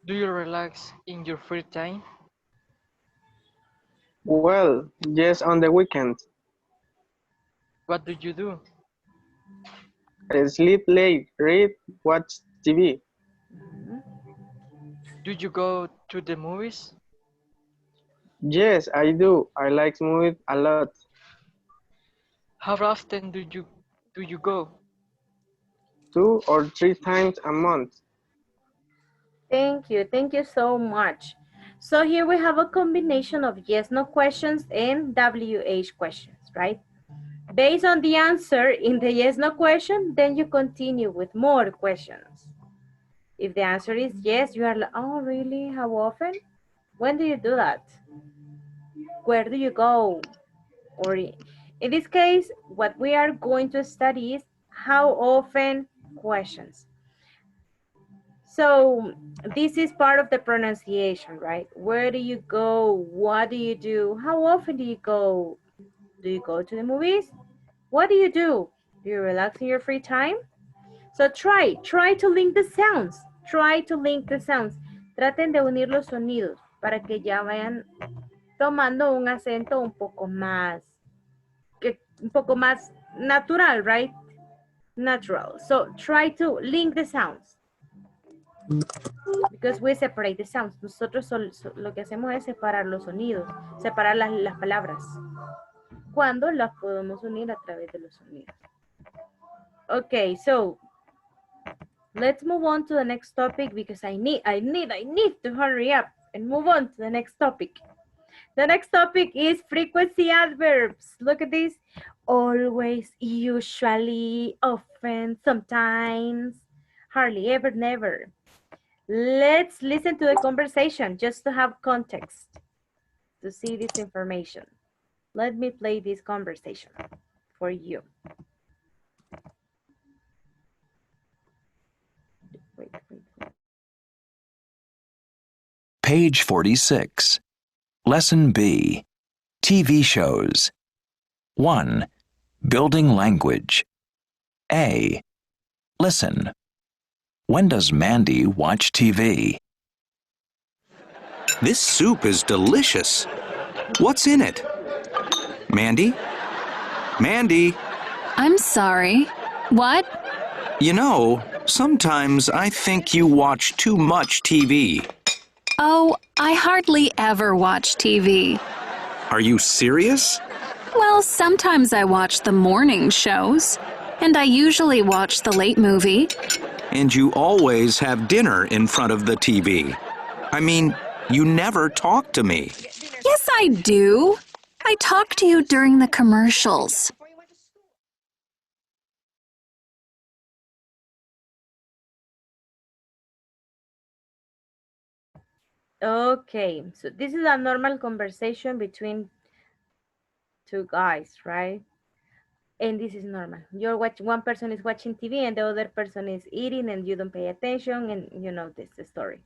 Do you relax in your free time? Well, yes, on the weekends. What do you do? I sleep late, read, watch TV. Do you go to the movies? Yes, I do. I like movies a lot. How often do you go? 2 or 3 times a month. Thank you so much. So here we have a combination of yes, no questions and WH questions, right? Based on the answer in the yes, no question, then you continue with more questions. If the answer is yes, you are like, oh, really? How often? When do you do that? Where do you go? Or in this case, what we are going to study is how often questions. So this is part of the pronunciation, right? Where do you go? What do you do? How often do you go? Do you go to the movies? What do you do? Do you relax in your free time? So try to link the sounds. Try to link the sounds. Traten de unir los sonidos para que ya vayan tomando un acento un poco más natural, right? Natural. So try to link the sounds. Because we separate the sounds. Nosotros lo que hacemos es separar los sonidos, separar las palabras. Cuando las podemos unir a través de los sonidos. Okay, so let's move on to the next topic because I need to hurry up and move on to the next topic. The next topic is frequency adverbs. Look at this. Always, usually, often, sometimes, hardly, ever, never. Let's listen to the conversation just to have context to see this information. Let me play this conversation for you. Wait. Page 46. Lesson B. TV shows. 1. Building language. A. Listen. When does Mandy watch TV? This soup is delicious. What's in it? Mandy? Mandy? I'm sorry. What? You know, sometimes I think you watch too much TV. Oh, I hardly ever watch TV. Are you serious? Well, sometimes I watch the morning shows, and I usually watch the late movie. And you always have dinner in front of the TV. I mean, you never talk to me. Yes, I do. I talk to you during the commercials. Okay, so this is a normal conversation between two guys, right? And this is normal. You're watching, one person is watching TV and the other person is eating and you don't pay attention and you know this story.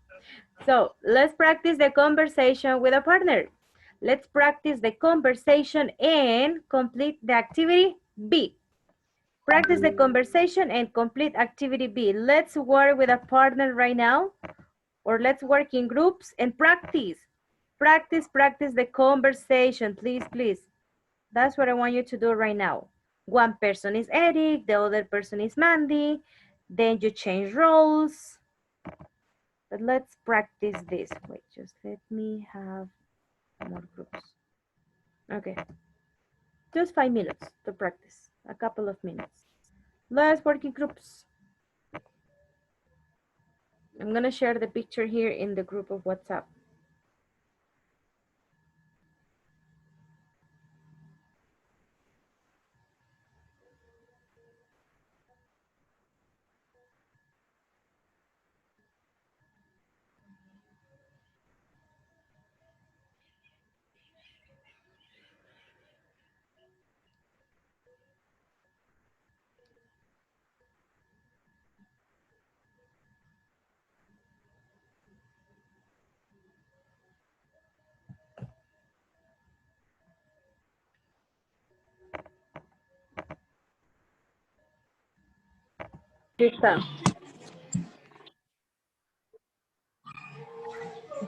So let's practice the conversation with a partner. Let's practice the conversation and complete the activity B. Practice the conversation and complete activity B. Let's work with a partner right now, or let's work in groups and practice. Practice the conversation, please, please. That's what I want you to do right now. One person is Eric, the other person is Mandy. Then you change roles. But let's practice this. Wait, just let me have more groups. Okay. Just 5 minutes to practice. A couple of minutes. Let's work in groups. I'm going to share the picture here in the group of WhatsApp. Está.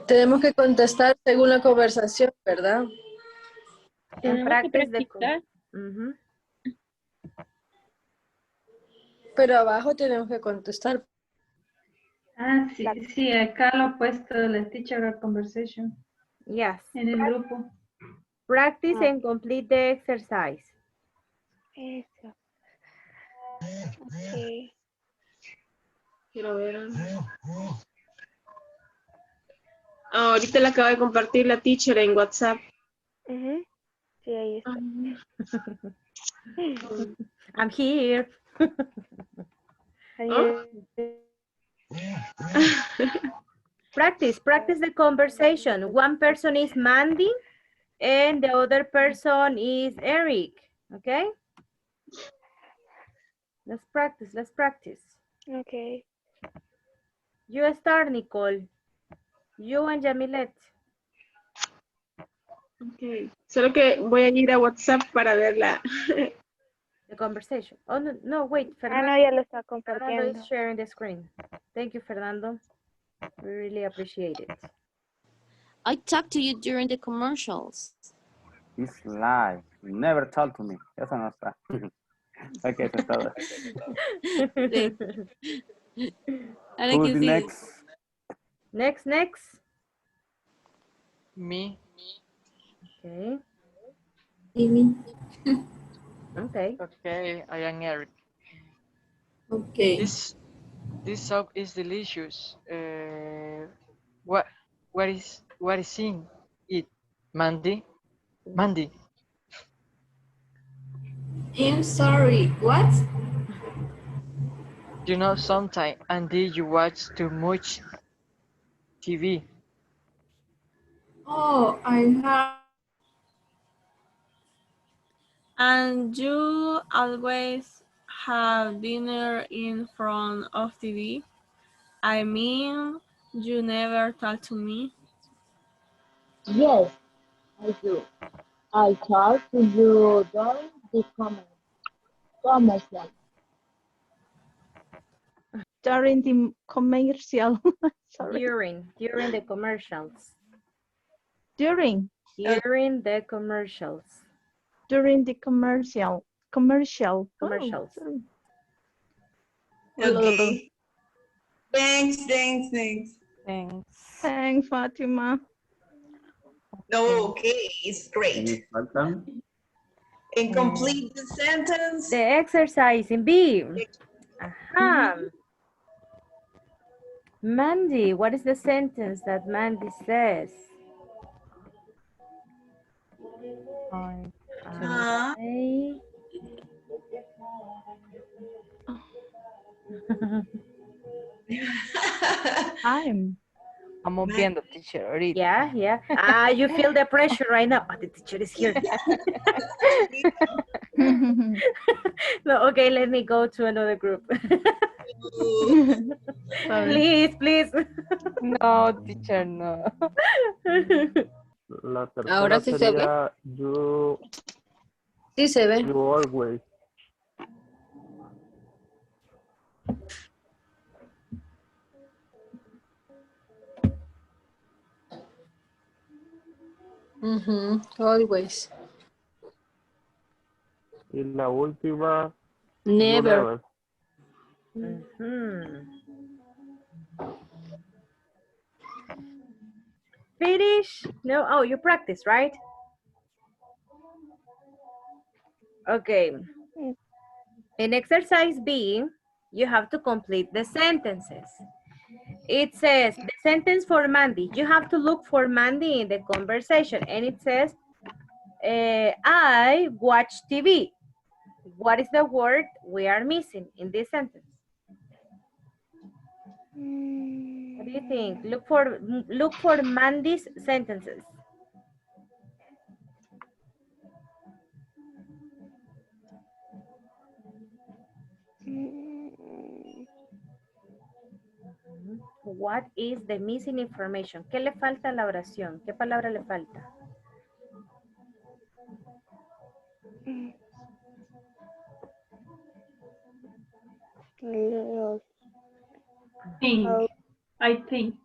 Tenemos que contestar según la conversación, ¿verdad? Tenemos que practicar. Pero abajo tenemos que contestar. Ah, sí, sí, acá lo he puesto la teacher conversation. Yes. En el grupo. Practice and complete the exercise. Eso. Ok. Quiero ver. Ahorita le acabo de compartir la teacher en WhatsApp. Sí, ahí está. I'm here. Practice the conversation. One person is Mandy and the other person is Eric. Okay? Let's practice. Okay. You start, Nicole. You and Jamilet. Okay. Solo que voy a ir a WhatsApp para verla. The conversation. Oh, no, wait. Fernando, no, ya lo está Fernando compartiendo. is sharing the screen. Thank you, Fernando. We really appreciate it. I talked to you during the commercials. It's lie. You never talk to me. Eso no está. Ok, eso es todo. Who's the next? Next. Me. Okay. Okay. Okay, I am Eric. Okay. This soup is delicious. What is in it, Mandy? Mandy. I'm sorry, what? You know, sometimes Andy, you watch too much TV. Oh, I have. And you always have dinner in front of TV? I mean, you never talk to me? Yes, I do. I talk to you during the commercial. During the commercial. Sorry. During the commercials. During the commercials. During the commercial. Commercials. Oh, Okay. Thanks. Thanks, Fatima. Okay, it's great. Welcome. And complete the sentence. The exercise in B. Mandy, what is the sentence that Mandy says? Estamos viendo, teacher, ahorita. Yeah. You feel the pressure right now. Oh, the teacher is here. No, okay, let me go to another group. Please. No, teacher, no. La tercera Ahora sí se ve. sería you, Sí se ve. you always. Always. Y la última, Never. Finish? No, oh, you practice, right? Okay. In exercise B, you have to complete the sentences. It says, the sentence for Mandy, you have to look for Mandy in the conversation. And it says, I watch TV. What is the word we are missing in this sentence? What do you think? Look for Mandy's sentences. What is the missing information? ¿Qué le falta a la oración? ¿Qué palabra le falta? Think. I think.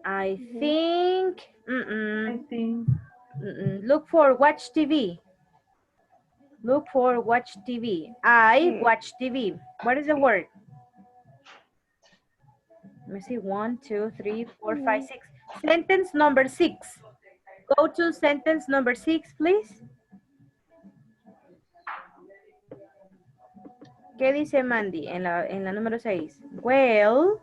I think. I think. Look for watch TV. Look for watch TV. I watch TV. What is the word? Let me see. 1, 2, 3, 4, 5, 6. Sentence number 6. Go to sentence number 6, please. ¿Qué dice Mandy en la número 6? Well.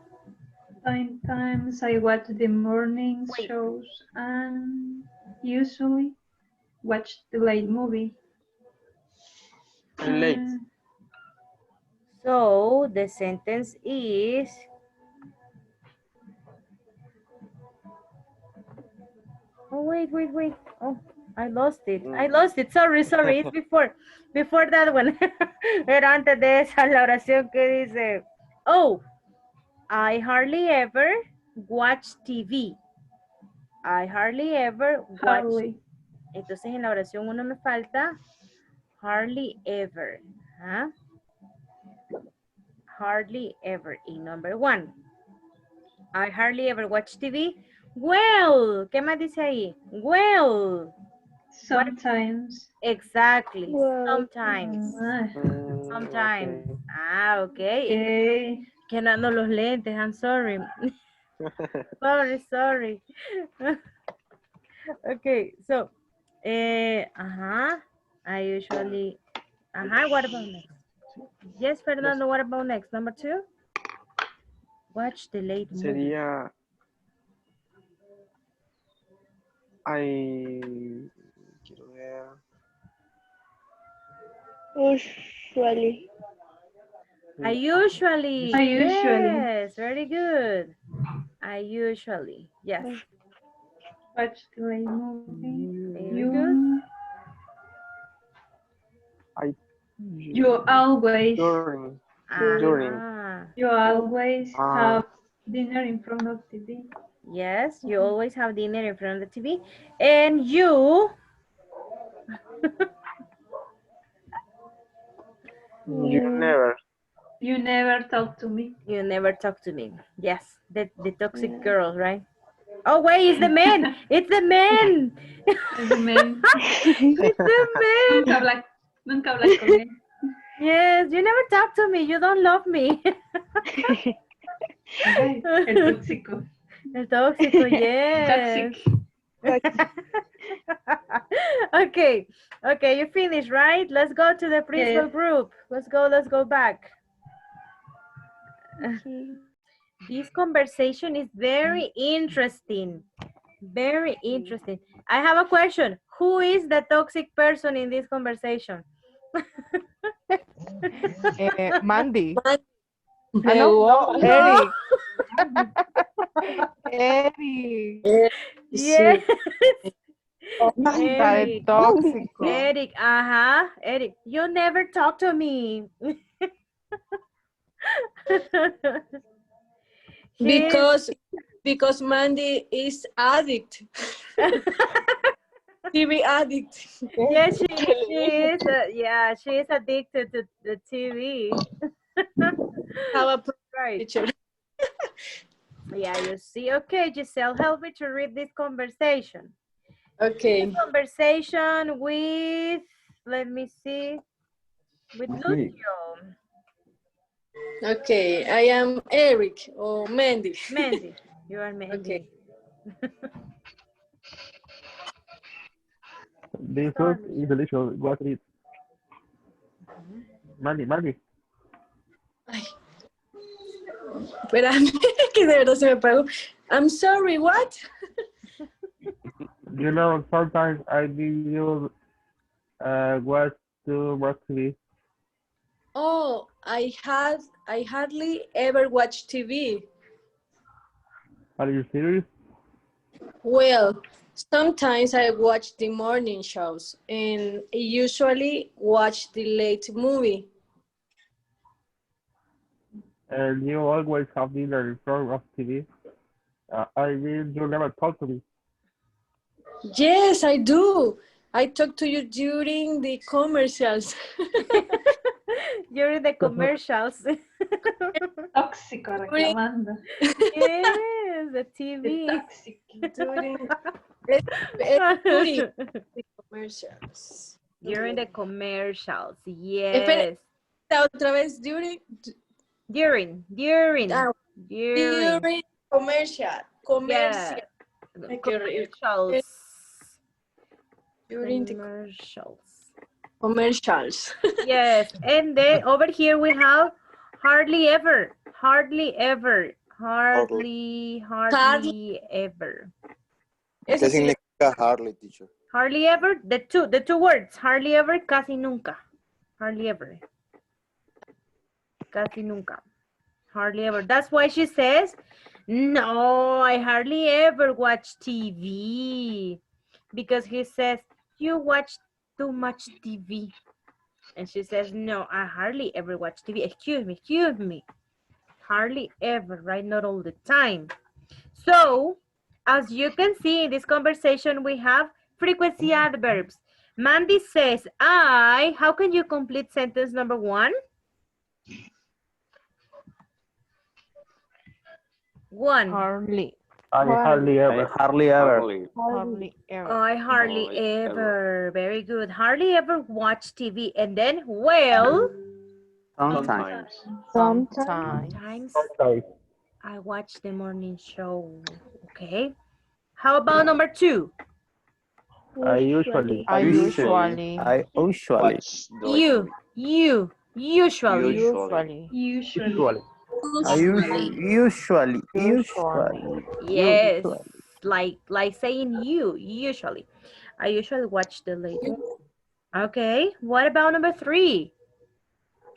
Sometimes I watch the morning shows and usually watch the late movie. late. So the sentence is, oh, wait. Oh, I lost it. Sorry. It's before that one. Pero antes de esa, la oración que dice, oh, I hardly ever watch TV. I hardly ever watch. Entonces en la oración uno me falta hardly ever. ¿Ah? Hardly ever in number 1. I hardly ever watch TV. Well, ¿qué más dice ahí? Well. Sometimes. Exactly. Sometimes. Sometimes. Okay. Ah, okay. Que no ando los lentes. I'm sorry. Sorry. Okay, so, I usually, what about next? Yes, Fernando, what about next? Number 2? Watch the late movie. Sería, quiero ver. Usually. I usually. Yes, very good. I usually, yes. Watch the late movie. Very good. You always. During. You always have dinner in front of TV. Yes, you always have dinner in front of the TV. And you. You never talk to me. You never talk to me. Yes, the toxic girl, right? Oh, wait, it's the man. It's the man. It's the man. It's the man. Nunca hablas con él. Yes, you never talk to me. You don't love me. El tóxico. El tóxico, yes. Okay, you finished, right? Let's go to the preschool group. Let's go back. This conversation is very interesting. Very interesting. I have a question. Who is the toxic person in this conversation? Mandy. No, Eric. Eric. Yes. Eric. Tóxico. Eric, Eric, you never talk to me. Because Mandy is addict. TV addict. Yes, she is. She is addicted to the TV. How a right. Yeah, you see. Okay, Giselle, help me to read this conversation. Okay. Conversation with, let me see, with Lucio. Okay, I am Eric or Mandy. Mandy, you are Mandy. Okay. This food is delicious. What is it? Mandy. Ay, espérame, que de verdad se me apagó. I'm sorry, what? You know, sometimes I do watch TV. Oh, I hardly ever watch TV. Are you serious? Well, sometimes I watch the morning shows and usually watch the late movie. And you always have dinner in front of TV. I mean, you never talk to me. Yes, I do. I talk to you during the commercials. During the commercials. Tóxico reclamando. Yes, the TV. During the commercials. During the commercials, Espera, yes. otra vez, during commercial. Yeah. Ay, qué horrible. Commercials. During the Commercials. commercials. Yes, and then over here we have hardly ever. Hardly ever. Hardly ever. ¿Qué significa hardly, teacher? Hardly ever, the two words, hardly ever, casi nunca. Hardly ever. Casi nunca. Hardly ever. That's why she says, no, I hardly ever watch TV. Because he says, you watch too much TV. And she says, no, I hardly ever watch TV. Excuse me. Hardly ever, right? Not all the time. So, as you can see in this conversation, we have frequency adverbs. Mandy says, how can you complete sentence number 1? 1. I Hardly ever. I hardly ever. Very good. Hardly ever watch TV. And then, well, sometimes I watch the morning show. Okay. How about number 2? I usually. Usually. Yes. Like saying usually. I usually watch the late one. Okay. What about number 3?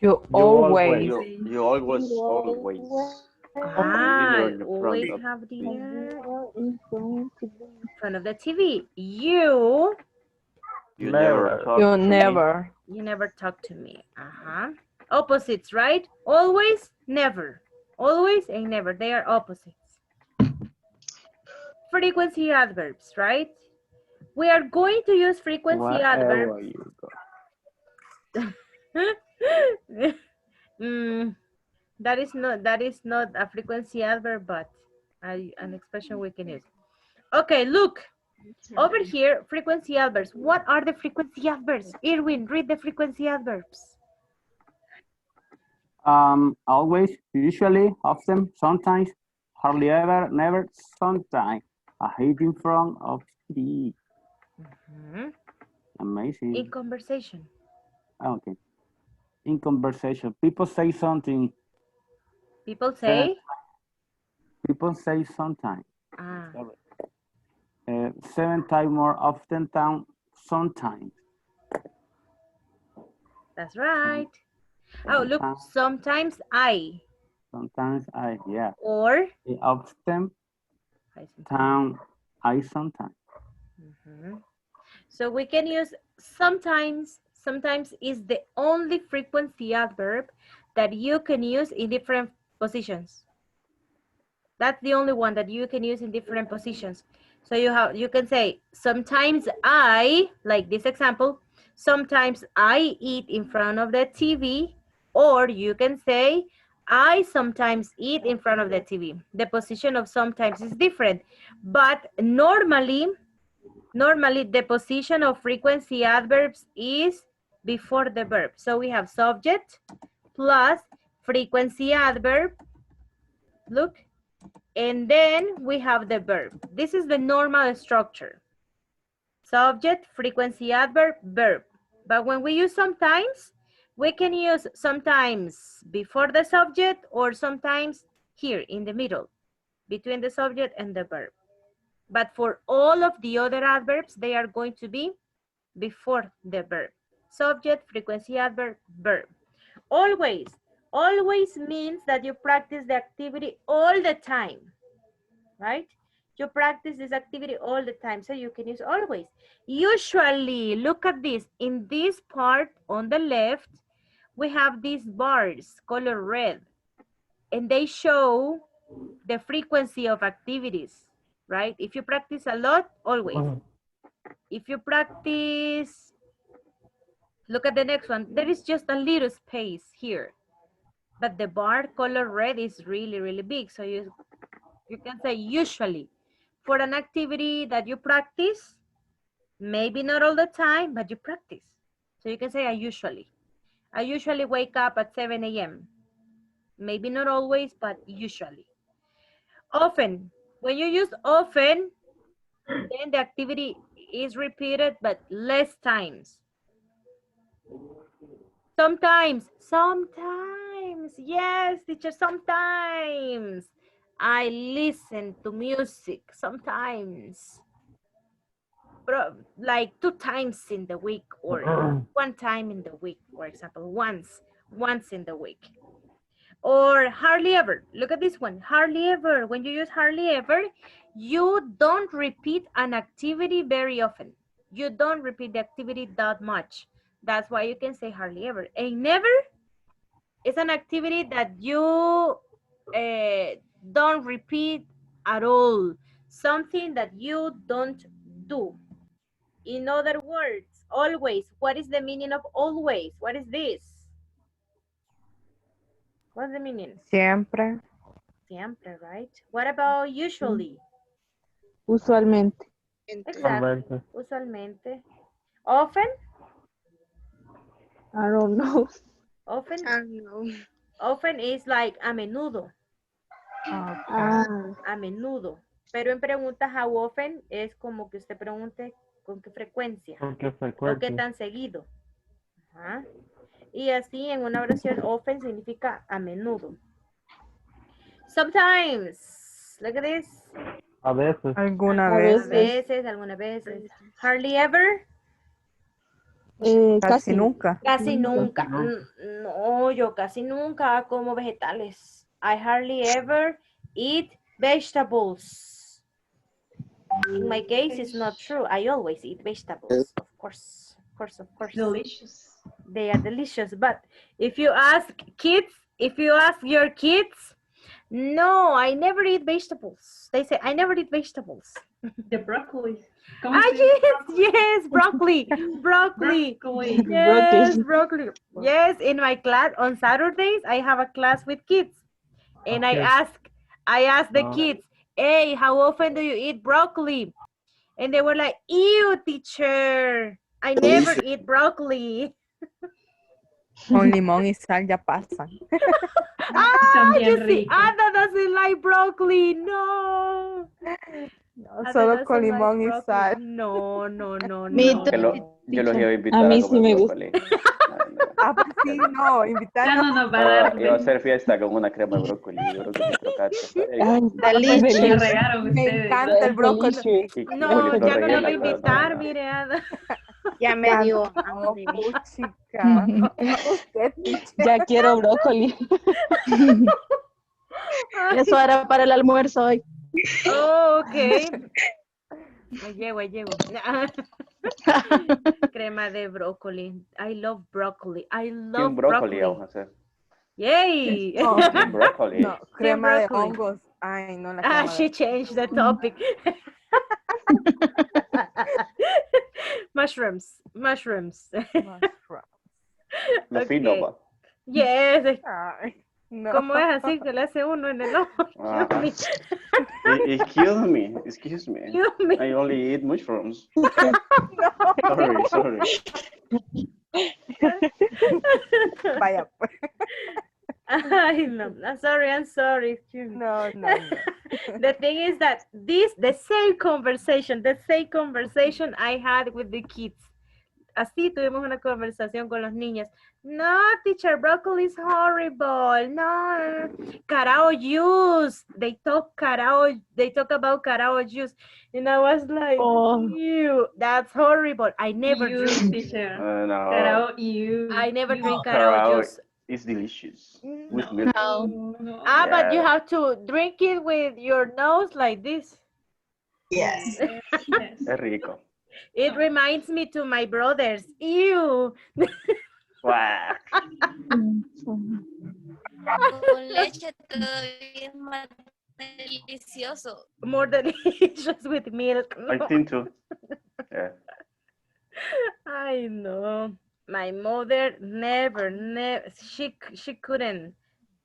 You always. Always have dinner in front of the TV. You never talk to me. Opposites, right? Always, never. Always and never. They are opposites. Frequency adverbs, right? We are going to use frequency adverbs. That is not a frequency adverb, but an expression we can use. Okay, look. Over here, frequency adverbs. What are the frequency adverbs? Irwin, read the frequency adverbs. Always, usually, often, sometimes, hardly ever, never, sometimes. I hate in front of TV. Amazing. In conversation. Okay. In conversation, people say something. People say? People say sometimes. 7 times more often than sometimes. That's right. Oh, look, sometimes I. Sometimes I, yeah. Or? Often, I sometimes. So we can use sometimes. Sometimes is the only frequency adverb that you can use in different positions. That's the only one that you can use in different positions. So you can say, sometimes I, like this example, sometimes I eat in front of the TV, or you can say, I sometimes eat in front of the TV. The position of sometimes is different, but normally Normally, the position of frequency adverbs is before the verb. So we have subject plus frequency adverb, look, and then we have the verb. This is the normal structure. Subject, frequency adverb, verb. But when we use sometimes, we can use sometimes before the subject or sometimes here in the middle, between the subject and the verb. But for all of the other adverbs, they are going to be before the verb. Subject, frequency adverb, verb. Always. Always means that you practice the activity all the time, right? You practice this activity all the time, so you can use always. Usually, look at this. In this part on the left, we have these bars, color red, and they show the frequency of activities, right? If you practice a lot, always. If you practice, look at the next one. There is just a little space here, but the bar color red is really, really big. So you can say usually. For an activity that you practice, maybe not all the time, but you practice. So you can say I usually. I usually wake up at 7 a.m. Maybe not always, but usually. Often. When you use often, then the activity is repeated, but less times. Sometimes, yes, teacher, sometimes. I listen to music, sometimes. Like 2 times in the week or 1 time in the week, for example, once in the week. Or hardly ever. Look at this one, hardly ever. When you use hardly ever, you don't repeat an activity very often. You don't repeat the activity that much. That's why you can say hardly ever. And never is an activity that you don't repeat at all. Something that you don't do. In other words, always. What is the meaning of always? What is this? What's the meaning? Siempre. Siempre, right? What about usually? Usualmente. Exactly. Usualmente. Often? I don't know. Often? I don't know. Often is like a menudo. A menudo. Pero en preguntas how often es como que usted pregunte con qué frecuencia. ¿Con qué O qué frecuencia? tan seguido. Ajá. Y así en una oración often significa a menudo. Sometimes. Look at this. A veces. Alguna Algunas vez. veces, algunas veces. Hardly ever. Casi nunca. Casi nunca. No, yo casi nunca como vegetales. I hardly ever eat vegetables. In my case, it's not true. I always eat vegetables, of course. Of course, of course. Delicious. They are delicious. But if you ask kids, if you ask your kids, no, I never eat vegetables. They say, I never eat vegetables. The broccoli. Yes, broccoli. Broccoli. Yes, broccoli. Yes, in my class on Saturdays, I have a class with kids. And I ask the kids, hey, how often do you eat broccoli? And they were like, ew, teacher, I never eat broccoli. Con limón y sal ya pasan. You see, Ada doesn't like broccoli. No. No, solo con limón y sal. No, no, no, Me no. Yo los iba a invitar A a mí comer sí me gusta. brócoli. Pues sí, no, invitarnos. Iba a hacer fiesta con una crema de brócoli crocante. Me encanta el brócoli. No, ya no lo voy a invitar, mire, Ada. Ya me dio hambre. chica. Ya quiero brócoli. Eso era para el almuerzo hoy. Oh, ok. Ahí llego. Crema de brócoli. I love broccoli. I love brócoli broccoli. vamos a hacer. Yay. No, brócoli. No, crema de hongos. Ay, no la crema She changed the topic. Mushrooms. Lo fino, va. Yes. No. ¿Cómo es así que le hace uno en el ojo? Excuse me. Excuse me. Excuse me. I only eat mushrooms. No. Sorry. Vaya, pues. Ay, no. I'm sorry. Excuse me. No. The thing is that the same conversation I had with the kids. Así tuvimos una conversación con los niños. No, teacher, broccoli is horrible. No, carao juice. They talk about carao juice. And I was like, ew, that's horrible. I never drink. Teacher. No. Carao, you. I never drink Carao carao juice. is delicious. With milk. No. But you Yeah. have to drink it with your nose like this. Yes. Es rico. It reminds me to my brothers. Ew. Wow. Con leche todavía es más delicioso. More delicious with milk. I think too. Yeah. I know. My mother never, she couldn't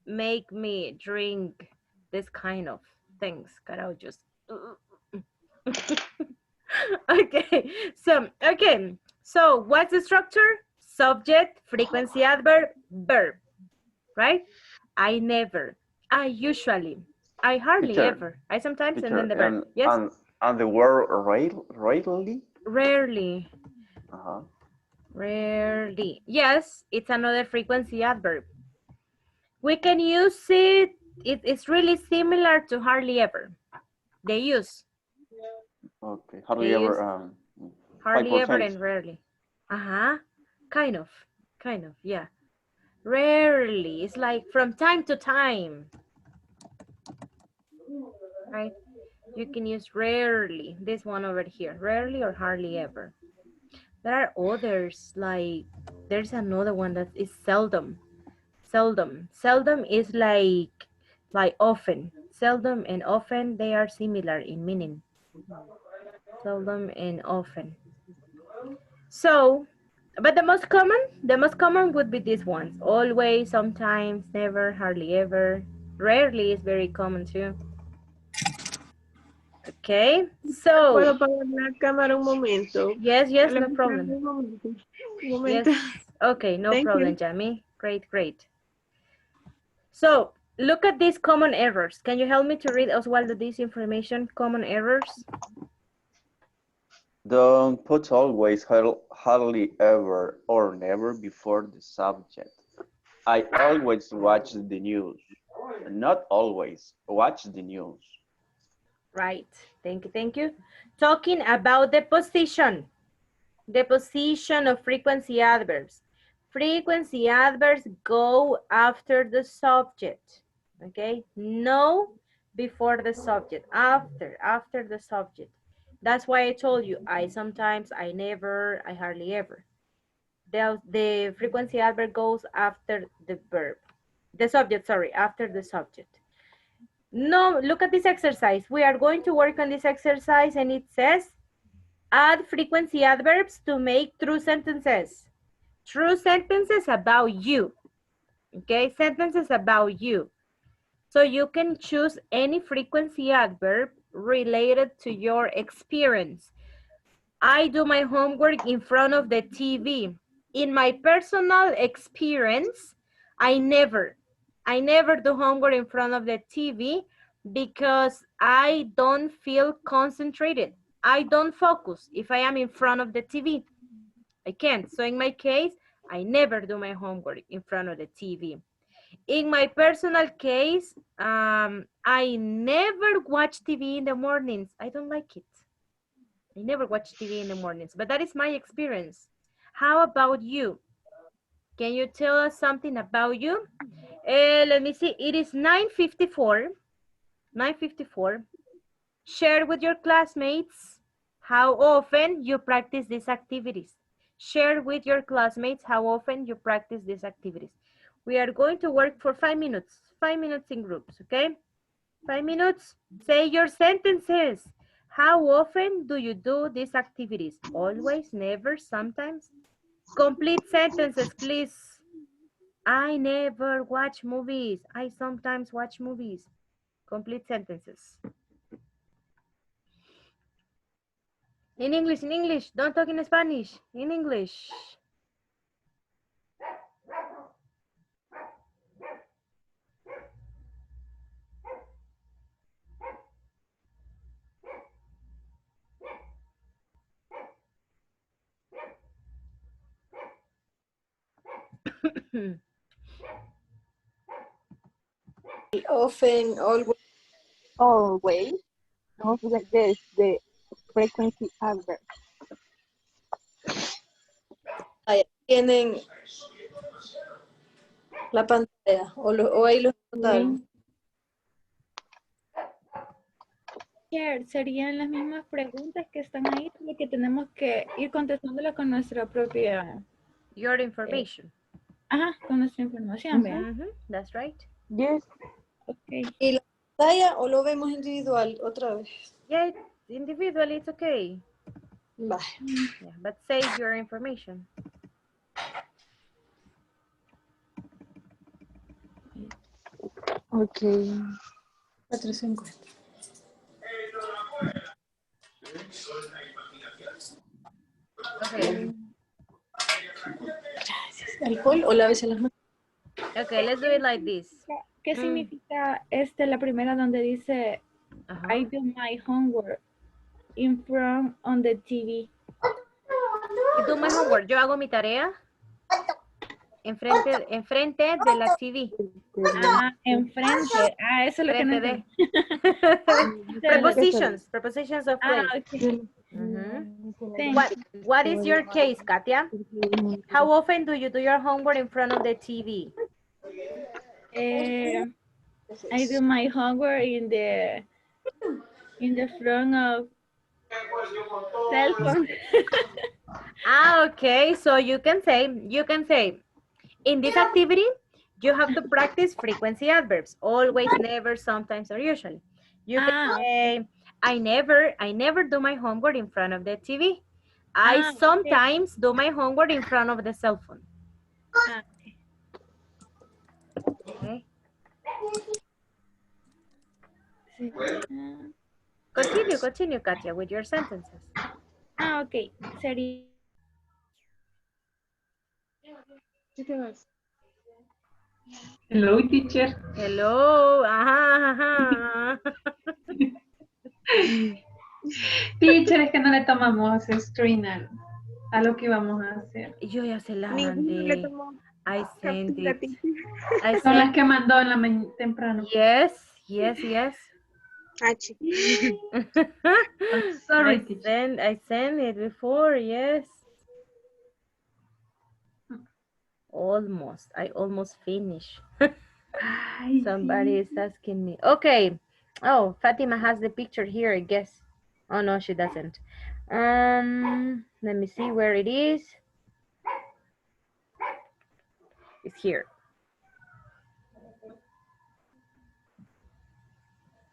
make me drink this kind of things. Carao just. Okay, so what's the structure? Subject, frequency adverb, verb, right? I never, I usually, I hardly Teacher, ever, I sometimes, and then the verb. Yes? And the word rarely? Rarely. Uh-huh. Rarely. Yes, it's another frequency adverb. We can use it, it's really similar to hardly ever. The use. Okay. Hardly ever. Hardly ever 5%. and rarely. Kind of, yeah. Rarely, it's like from time to time. Right? You can use rarely, this one over here, rarely or hardly ever. There are others, like, there's another one that is seldom. Seldom is like often. Seldom and often, they are similar in meaning. Seldom and often. So, but the most common would be these ones. Always, sometimes, never, hardly ever. Rarely is very common too. Okay, so. ¿Puedo apagar la cámara un momento? Yes, no problem. Un momento. Yes, okay, no Thank problem, you. Jamie. Great. So, look at these common errors. Can you help me to read, Oswaldo, this information? Common errors. Don't put always, hardly ever, or never before the subject. I always watch the news. Not always. Watch the news. Right. Thank you. Talking about the position of frequency adverbs. Frequency adverbs go after the subject. Okay? No before the subject. After the subject. That's why I told you I sometimes, I never, I hardly ever. The frequency adverb goes after the verb. The subject, sorry, after the subject. No, look at this exercise. We are going to work on this exercise and it says, add frequency adverbs to make true sentences. True sentences about you. Okay, sentences about you. So you can choose any frequency adverb related to your experience. I do my homework in front of the TV. In my personal experience, I never do homework in front of the TV because I don't feel concentrated. I don't focus if I am in front of the TV. I can't. So in my case, I never do my homework in front of the TV. In my personal case, I never watch TV in the mornings. I don't like it. I never watch TV in the mornings, but that is my experience. How about you? Can you tell us something about you? Let me see. It is 9:54. 9:54. Share with your classmates how often you practice these activities. Share with your classmates how often you practice these activities. We are going to work for 5 minutes. 5 minutes in groups, okay? 5 minutes. Say your sentences. How often do you do these activities? Always, never, sometimes? Complete sentences, please. I never watch movies. I sometimes watch movies. Complete sentences. In English, in English. Don't talk in Spanish. In English. Often, always. Always. Don't forget this, the frequency adverb. Ahí tienen la pantalla, o ahí lo notaron. Serían las mismas preguntas que están ahí, solo que tenemos que ir contestándolas con nuestra propia... Your information. Con nuestra información, ¿verdad? That's right. Yes. Okay. ¿Y la pantalla o lo vemos individual otra vez? Yeah, individually it's okay. Bye. Yeah, but save your information. Okay. 450. Okay. ¿Alcohol o lávese las manos? Okay, let's do it like this. ¿Qué significa la primera donde dice I do my homework in front on the TV? I do my homework. Yo hago mi tarea enfrente de la TV. Enfrente. Eso es lo que no Frente entendí. Prepositions of place. Okay. What is your case, Katia? How often do you do your homework in front of the TV? I do my homework in the front of cell phone. Okay, so you can say, in this activity, you have to practice frequency adverbs. Always, never, sometimes, or usually. You can say, I never do my homework in front of the TV. I sometimes do my homework in front of the cell phone. Okay. Continue, Katia, with your sentences. Okay. Sería... Hello, teacher. Hello. Teacher, es que no le tomamos screen a lo que íbamos a hacer. Yo ya se la mandé. I sent it. Son las que mandó en la mañana temprano. Yes. Sorry, I sent it before, yes. I almost finished. Somebody is asking me. Okay. Oh, Fatima has the picture here, I guess. Oh, no, she doesn't. Let me see where it is. It's here.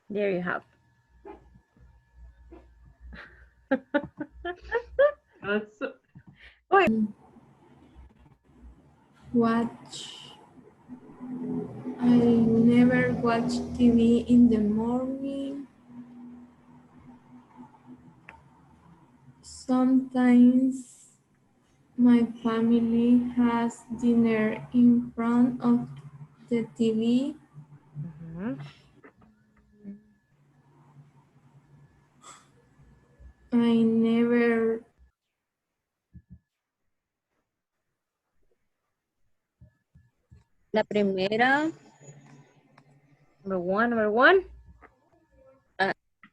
There you have. I never watch TV in the morning. Sometimes my family has dinner in front of the TV. I never... La primera. Number one.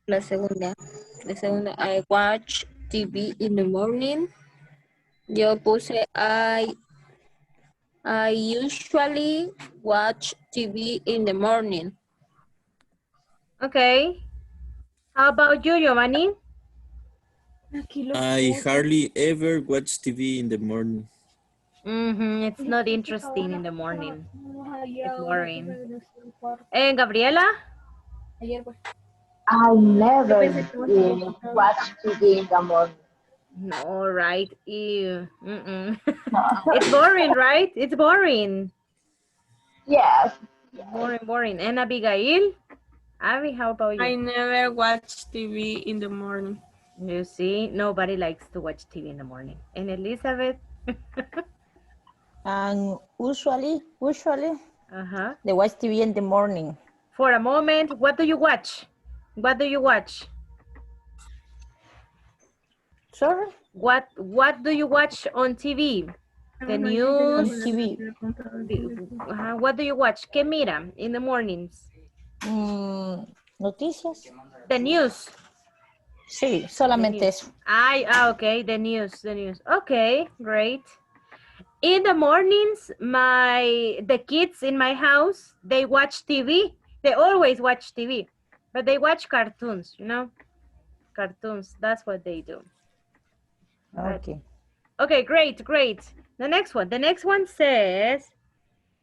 La segunda. I watch TV in the morning. Yo puse I usually watch TV in the morning. Okay. How about you, Giovanni? I hardly ever watch TV in the morning. It's not interesting in the morning. It's boring. And Gabriela? I never watch TV in the morning. No, right. Ew. It's boring, right? It's boring. Yes. Boring, boring. And Abigail? Abby, how about you? I never watch TV in the morning. You see, nobody likes to watch TV in the morning. And Elizabeth? And usually, Uh-huh. they watch TV in the morning. For a moment, what do you watch? What do you watch? Sorry? What do you watch on TV? The On news? TV. What do you watch? ¿Qué mira in the mornings? Noticias. The news. Sí, solamente eso. Okay, the news. Okay, great. In the mornings, the kids in my house, they watch TV. They always watch TV, but they watch cartoons, you know? Cartoons, that's what they do. Okay. Okay, great. The next one says,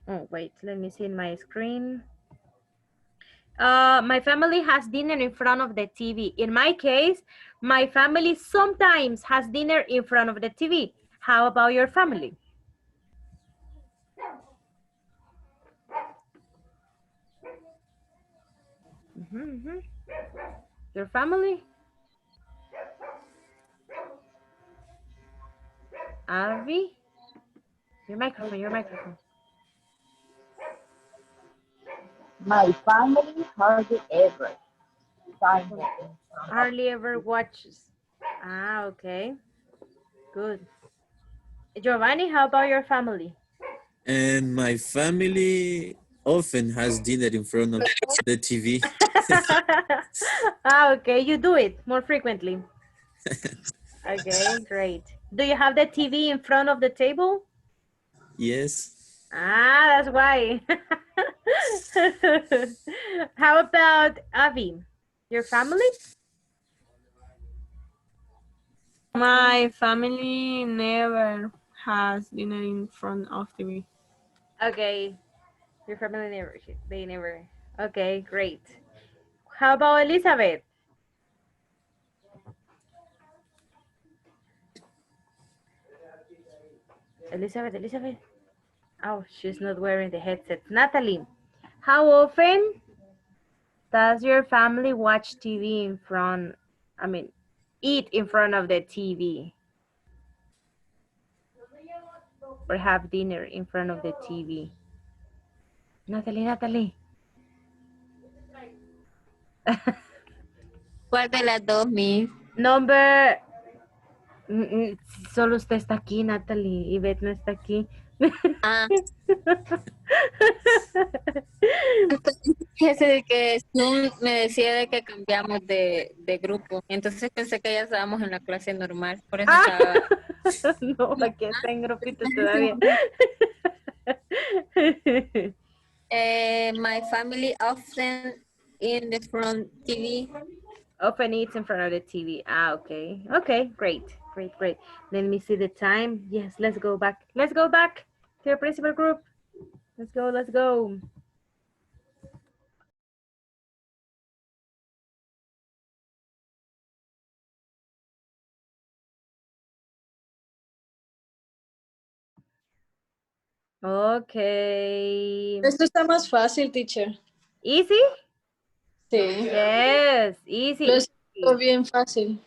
oh, wait, let me see in my screen. My family has dinner in front of the TV. In my case, my family sometimes has dinner in front of the TV. How about your family? Your family? Avi? Your microphone. My family hardly ever. Hardly ever watches. Okay. Good. Giovanni, how about your family? And my family often has dinner in front of the TV. Okay, you do it more frequently. Okay, great. Do you have the TV in front of the table? Yes. That's why. How about Avi? Your family? My family never has dinner in front of TV. Okay. Your family never. Okay, great. How about Elizabeth? Elizabeth. Oh, she's not wearing the headset. Natalie, how often does your family watch TV eat in front of the TV? Or have dinner in front of the TV? Natalie. ¿Cuál de las dos, mi? Number... Solo usted está aquí, Natalie, y Beth no está aquí. Ah. Ese que Zoom me decía de que cambiamos de grupo. Entonces pensé que ya estábamos en la clase normal. Por eso estaba... No, aquí está en grupito todavía. My family often in the front TV. Often eats in front of the TV. Okay. Okay, great. Let me see the time. Yes, let's go back. Let's go back to your principal group. Let's go. Okay. Esto está más fácil, teacher. Easy? Sí. Yes, easy. Lo siento bien fácil.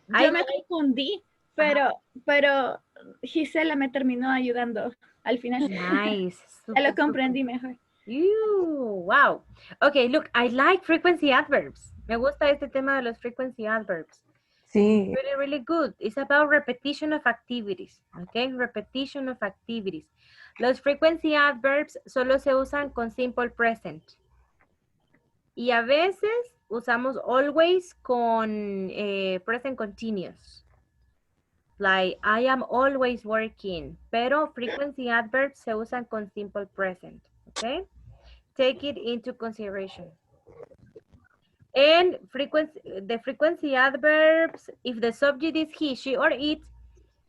Yo me confundí, pero Gisela me terminó ayudando al final. Nice. Ya lo comprendí mejor. Wow. Okay, look, I like frequency adverbs. Me gusta este tema de los frequency adverbs. Sí. Really good. It's about repetition of activities. Okay, repetition of activities. Los frequency adverbs solo se usan con simple present. Y a veces usamos always con present continuous. Like, I am always working. Pero frequency adverbs se usan con simple present. Okay? Take it into consideration. And the frequency adverbs, if the subject is he, she, or it,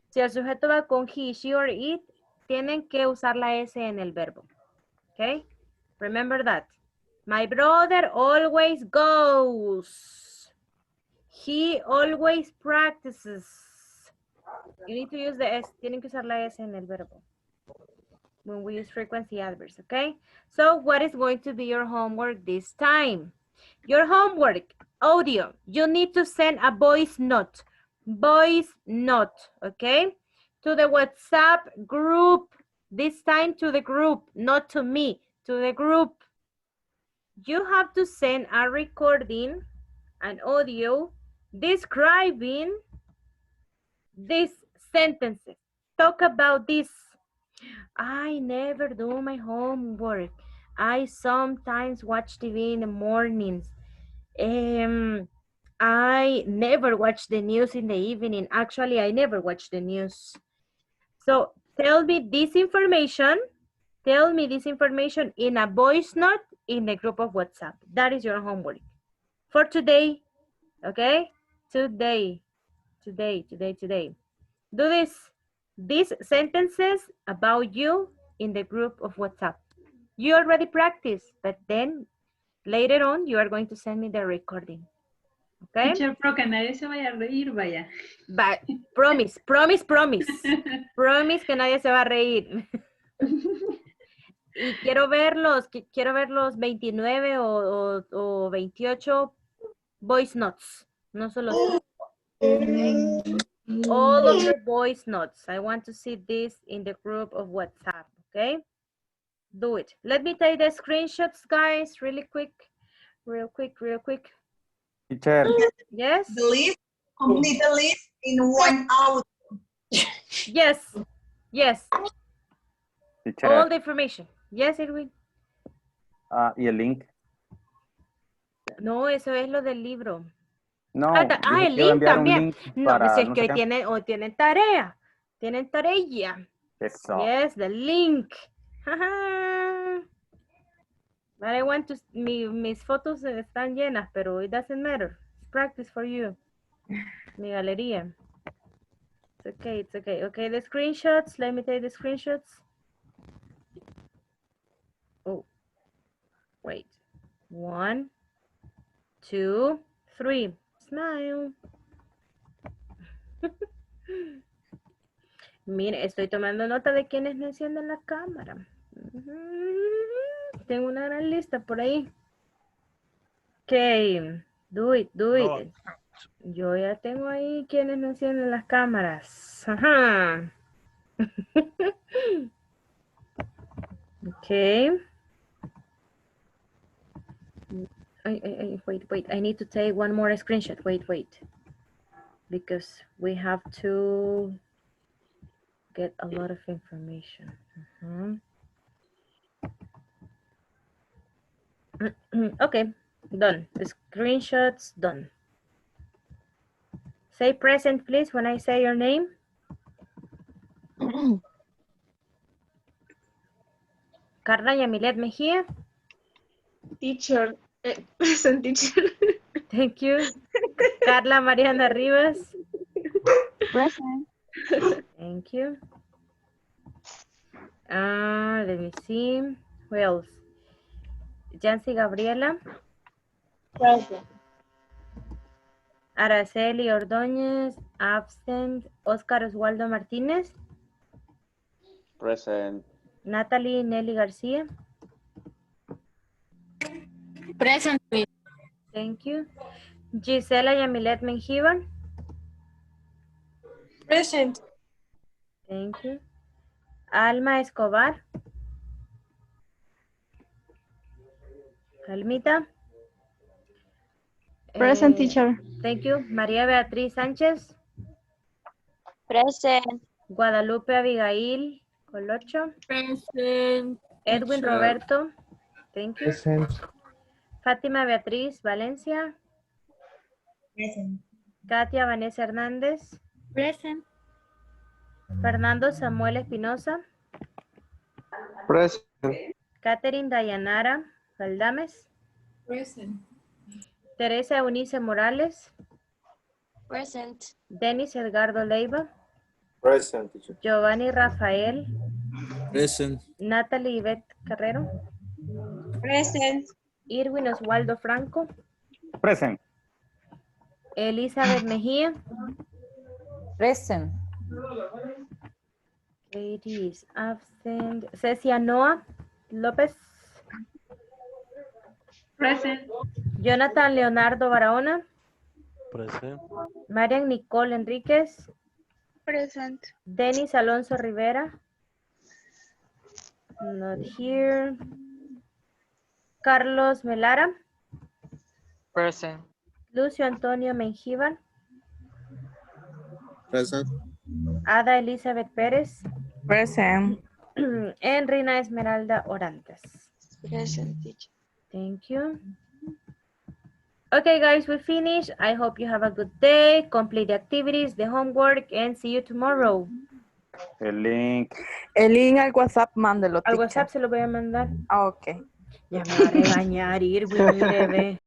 si el sujeto va con he, she, or it, tienen que usar la S en el verbo. Okay? Remember that. My brother always goes. He always practices. You need to use the S. Tienen que usar la S en el verbo. when we use frequency adverbs, okay? So what is going to be your homework this time? Your homework, audio, you need to send a voice note, okay? To the WhatsApp group, this time to the group, not to me, to the group. You have to send a recording, an audio, describing these sentences. Talk about this. I never do my homework. I sometimes watch TV in the mornings. I never watch the news in the evening. Actually, I never watch the news. So tell me this information. Tell me this information in a voice note in the group of WhatsApp. That is your homework for today. Okay? Today. Do these sentences about you in the group of WhatsApp. You already practiced, but then later on you are going to send me the recording. Okay? Teacher, pero que nadie se vaya a reír, vaya. But promise. Promise que nadie se va a reír. Y quiero ver los 29 o 28 voice notes. No solo okay? All of your voice notes. I want to see this in the group of WhatsApp, okay? Do it. Let me take the screenshots, guys, really quick. Real quick. Teacher. Yes? The list, complete the list in 1 hour. Yes. Teacher. All the information. Yes, Edwin. ¿Y el link? No, eso es lo del libro. No, el iba a link enviar un también. link No, para, pues es no que sé qué. tienen tarea. Tienen tarea. Eso. Yes, the link. But I want to, mis fotos están llenas, pero it doesn't matter. It's practice for you. Mi galería. It's okay. Okay, the screenshots. Let me take the screenshots. Oh, wait. 1, 2, 3. Smile. Mire, estoy tomando nota de quienes me encienden la cámara. Tengo una gran lista por ahí. Ok, do it. Yo ya tengo ahí quienes me encienden las cámaras. Ajá. Ok. Wait. I need to take one more screenshot. Wait. Because we have to get a lot of information. Okay, done. The screenshots done. Say present, please, when I say your name. Carla Yamilet Mejía. Teacher. Present, teacher. Thank you. Carla Mariana Rivas. Present. Thank you. Let me see. Who else? Jancy Gabriela. Present. Araceli Ordóñez. Absent. Oscar Oswaldo Martínez. Present. Natalie Nelly García. Present. Thank you. Gisela Yamilet Menjivar. Present. Thank you. Alma Escobar. Almita. Present, teacher. Thank you. María Beatriz Sánchez. Present. Guadalupe Abigail Colocho. Present. Edwin Teacher. Roberto. Thank you. Present. Fátima Beatriz Valencia. Present. Katia Vanessa Hernández. Present. Fernando Samuel Espinosa. Present. Catherine Dayanara Galdames. Present. Teresa Eunice Morales. Present. Denis Edgardo Leiva. Present, teacher. Giovanni Rafael. Present. Natalie Ivette Carrero. Present. Irwin Oswaldo Franco. Present. Elizabeth Mejía. Present. Katie is absent. Cecia Noah López. Present. Jonathan Leonardo Barahona. Present. Marian Nicole Enríquez. Present. Denis Alonso Rivera. Not here. Carlos Melara. Present. Lucio Antonio Mengíbar. Present. Ada Elizabeth Pérez. Present. And Rina Esmeralda Orantes. Present, teacher. Thank you. Okay, guys, we finished. I hope you have a good day. Complete the activities, the homework, and see you tomorrow. El link. El link al WhatsApp, mándelo, Al teacher. WhatsApp se lo voy a mandar. Ah, ok. Ya me va a regañar Irwin, mi bebé.